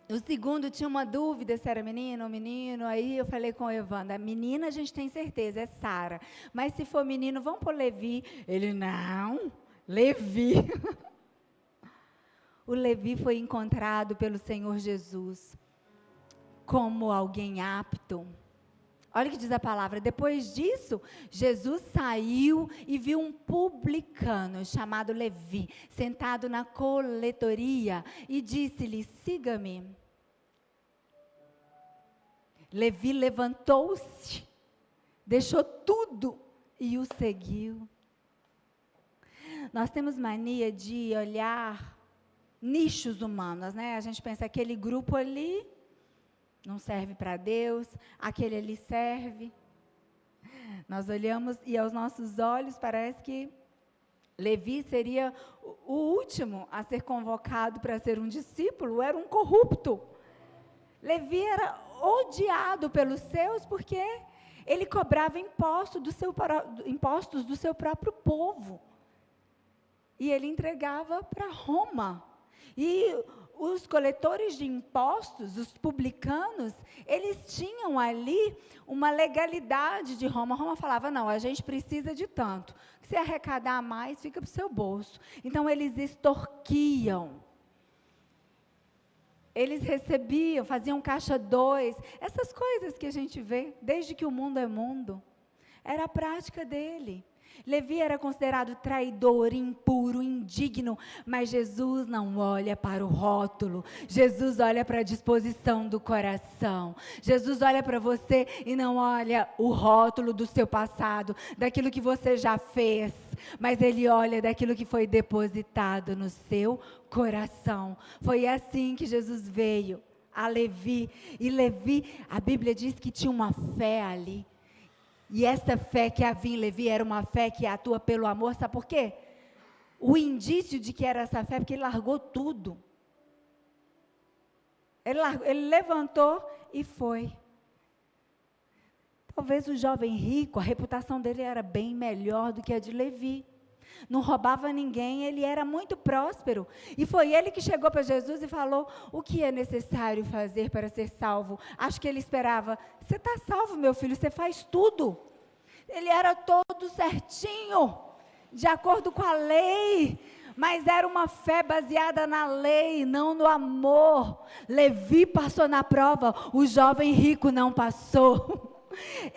o segundo tinha uma dúvida se era menino ou menino. Aí eu falei com o Evandro: a menina a gente tem certeza, é Sara, mas se for menino, vamos pôr Levi. Ele: não, Levi. O Levi foi encontrado pelo Senhor Jesus como alguém apto. Olha o que diz a palavra. Depois disso, Jesus saiu e viu um publicano chamado Levi, sentado na coletoria, e disse-lhe: siga-me. Levi levantou-se, deixou tudo e o seguiu. Nós temos mania de olhar nichos humanos, né? A gente pensa: aquele grupo ali não serve para Deus, aquele ali serve. Nós olhamos e aos nossos olhos parece que Levi seria o último a ser convocado para ser um discípulo, era um corrupto. Levi era odiado pelos seus porque ele cobrava impostos do seu próprio povo. E ele entregava para Roma. E os coletores de impostos, os publicanos, eles tinham ali uma legalidade de Roma. Roma falava: não, a gente precisa de tanto. Se arrecadar mais, fica para o seu bolso. Então, eles extorquiam. Eles recebiam, faziam caixa 2. Essas coisas que a gente vê, desde que o mundo é mundo. Era a prática dele. Levi era considerado traidor, impuro, indigno, mas Jesus não olha para o rótulo. Jesus olha para a disposição do coração. Jesus olha para você e não olha o rótulo do seu passado, daquilo que você já fez, mas Ele olha daquilo que foi depositado no seu coração. Foi assim que Jesus veio a Levi. E Levi, a Bíblia diz que tinha uma fé ali. E essa fé que havia em Levi era uma fé que atua pelo amor. Sabe por quê? O indício de que era essa fé, porque ele largou tudo. Ele levantou e foi. Talvez o jovem rico, a reputação dele era bem melhor do que a de Levi. Não roubava ninguém, ele era muito próspero. E foi ele que chegou para Jesus e falou: o que é necessário fazer para ser salvo? Acho que ele esperava: você está salvo, meu filho, você faz tudo. Ele era todo certinho, de acordo com a lei. Mas era uma fé baseada na lei, não no amor. Levi passou na prova, o jovem rico não passou.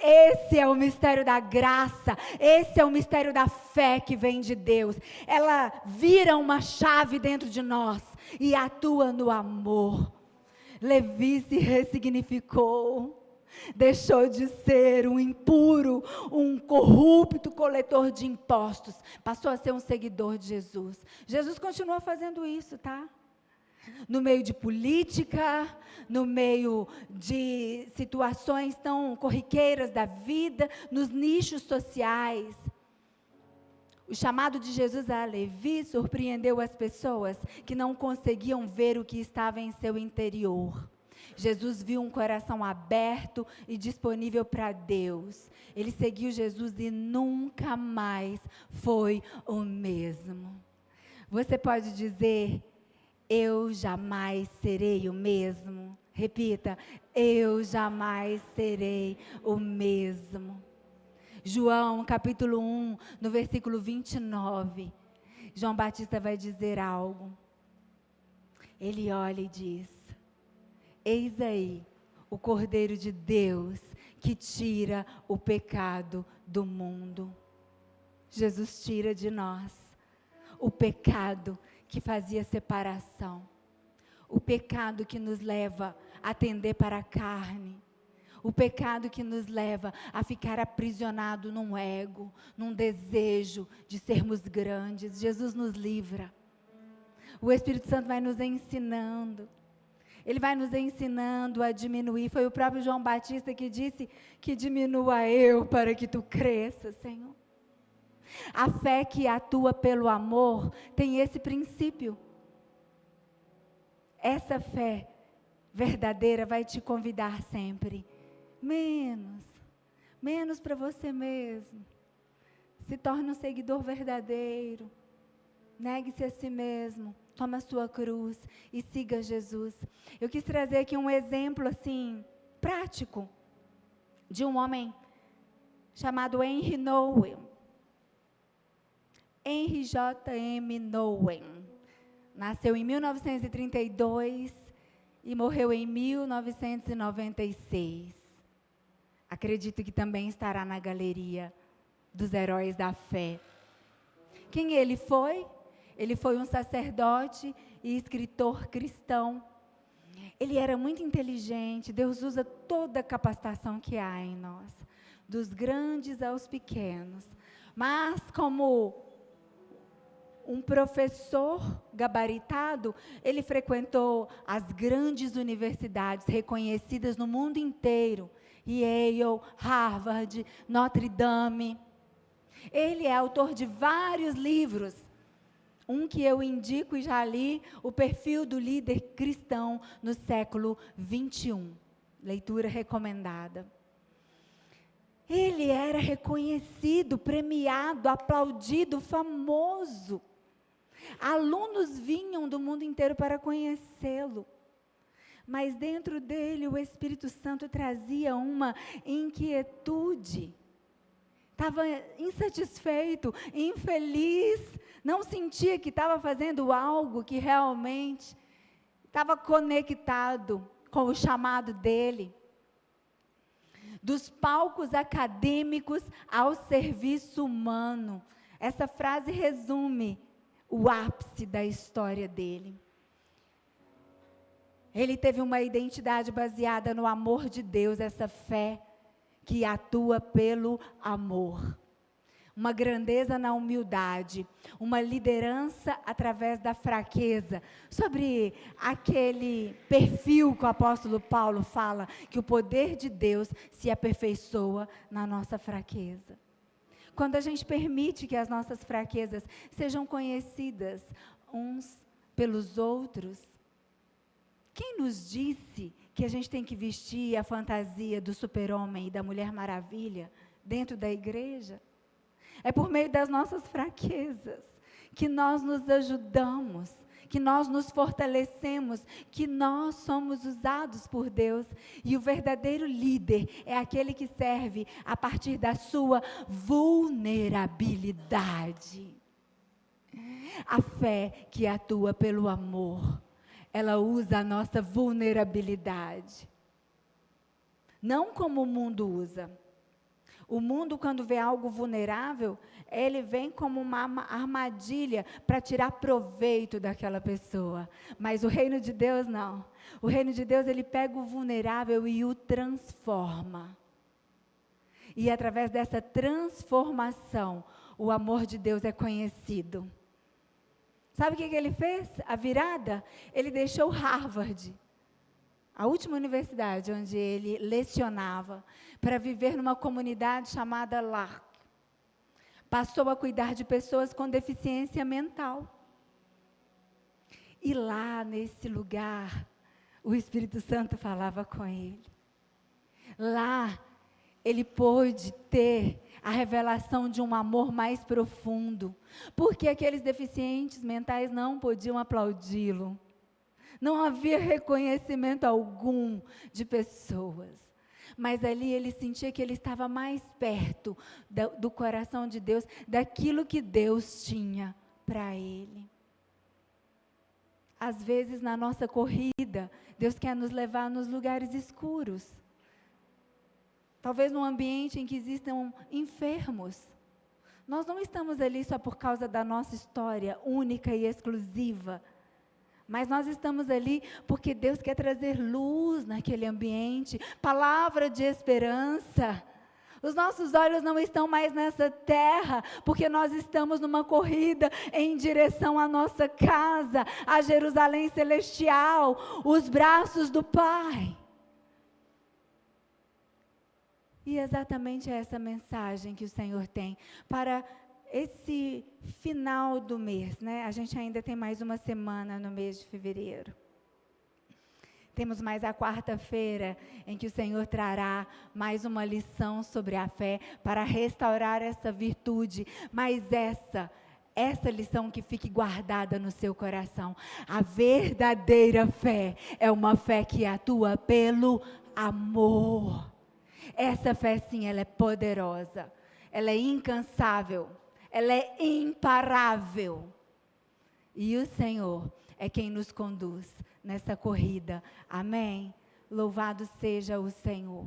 Esse é o mistério da graça, esse é o mistério da fé que vem de Deus. Ela vira uma chave dentro de nós e atua no amor. Levi se ressignificou, deixou de ser um impuro, um corrupto coletor de impostos, passou a ser um seguidor de Jesus. Jesus continua fazendo isso, tá? No meio de política, no meio de situações tão corriqueiras da vida, nos nichos sociais. O chamado de Jesus a Levi surpreendeu as pessoas que não conseguiam ver o que estava em seu interior. Jesus viu um coração aberto e disponível para Deus. Ele seguiu Jesus e nunca mais foi o mesmo. Você pode dizer: eu jamais serei o mesmo. Repita: eu jamais serei o mesmo. João, capítulo 1, no versículo 29, João Batista vai dizer algo. Ele olha e diz: eis aí o Cordeiro de Deus que tira o pecado do mundo. Jesus tira de nós o pecado que fazia separação, o pecado que nos leva a tender para a carne, o pecado que nos leva a ficar aprisionado num ego, num desejo de sermos grandes. Jesus nos livra. O Espírito Santo vai nos ensinando. Ele vai nos ensinando a diminuir. Foi o próprio João Batista que disse que diminua eu para que tu cresças, Senhor. A fé que atua pelo amor tem esse princípio. Essa fé verdadeira vai te convidar sempre. Menos para você mesmo. Se torne um seguidor verdadeiro. Negue-se a si mesmo. Toma a sua cruz e siga Jesus. Eu quis trazer aqui um exemplo assim, prático, de um homem chamado Henry Nouwen. Henry J.M. Nouwen. Nasceu em 1932 e morreu em 1996. Acredito que também estará na galeria dos heróis da fé. Quem ele foi? Ele foi um sacerdote e escritor cristão. Ele era muito inteligente. Deus usa toda a capacitação que há em nós, dos grandes aos pequenos. Mas como um professor gabaritado, ele frequentou as grandes universidades reconhecidas no mundo inteiro. Yale, Harvard, Notre Dame. Ele é autor de vários livros. Um que eu indico e já li, O Perfil do Líder Cristão no Século XXI. Leitura recomendada. Ele era reconhecido, premiado, aplaudido, famoso. Alunos vinham do mundo inteiro para conhecê-lo. Mas dentro dele o Espírito Santo trazia uma inquietude. Estava insatisfeito, infeliz, não sentia que estava fazendo algo que realmente estava conectado com o chamado dele. Dos palcos acadêmicos ao serviço humano. Essa frase resume o ápice da história dele. Ele teve uma identidade baseada no amor de Deus, essa fé que atua pelo amor. Uma grandeza na humildade, uma liderança através da fraqueza. Sobre aquele perfil que o apóstolo Paulo fala, que o poder de Deus se aperfeiçoa na nossa fraqueza. Quando a gente permite que as nossas fraquezas sejam conhecidas uns pelos outros, quem nos disse que a gente tem que vestir a fantasia do super-homem e da Mulher Maravilha dentro da igreja? É por meio das nossas fraquezas que nós nos ajudamos, que nós nos fortalecemos, que nós somos usados por Deus. E o verdadeiro líder é aquele que serve a partir da sua vulnerabilidade. A fé que atua pelo amor, ela usa a nossa vulnerabilidade. Não como o mundo usa. O mundo, quando vê algo vulnerável, ele vem como uma armadilha para tirar proveito daquela pessoa. Mas o reino de Deus não. O reino de Deus, ele pega o vulnerável e o transforma. E através dessa transformação, o amor de Deus é conhecido. Sabe o que ele fez? A virada? Ele deixou Harvard, a última universidade onde ele lecionava, para viver numa comunidade chamada Lark. Passou a cuidar de pessoas com deficiência mental. E lá, nesse lugar, o Espírito Santo falava com ele. Lá, ele pôde ter a revelação de um amor mais profundo, porque aqueles deficientes mentais não podiam aplaudi-lo. Não havia reconhecimento algum de pessoas. Mas ali ele sentia que ele estava mais perto do coração de Deus, daquilo que Deus tinha para ele. Às vezes, na nossa corrida Deus quer nos levar nos lugares escuros. Talvez num ambiente em que existam enfermos. Nós não estamos ali só por causa da nossa história única e exclusiva. Mas nós estamos ali porque Deus quer trazer luz naquele ambiente, palavra de esperança. Os nossos olhos não estão mais nessa terra, porque nós estamos numa corrida em direção à nossa casa, a Jerusalém celestial, os braços do Pai. E exatamente essa mensagem que o Senhor tem para esse final do mês, né? A gente ainda tem mais uma semana no mês de fevereiro. Temos mais a quarta-feira, em que o Senhor trará mais uma lição sobre a fé, para restaurar essa virtude, mas essa lição que fique guardada no seu coração. A verdadeira fé é uma fé que atua pelo amor. Essa fé sim, ela é poderosa, ela é incansável, ela é imparável. E o Senhor é quem nos conduz nessa corrida. Amém? Louvado seja o Senhor.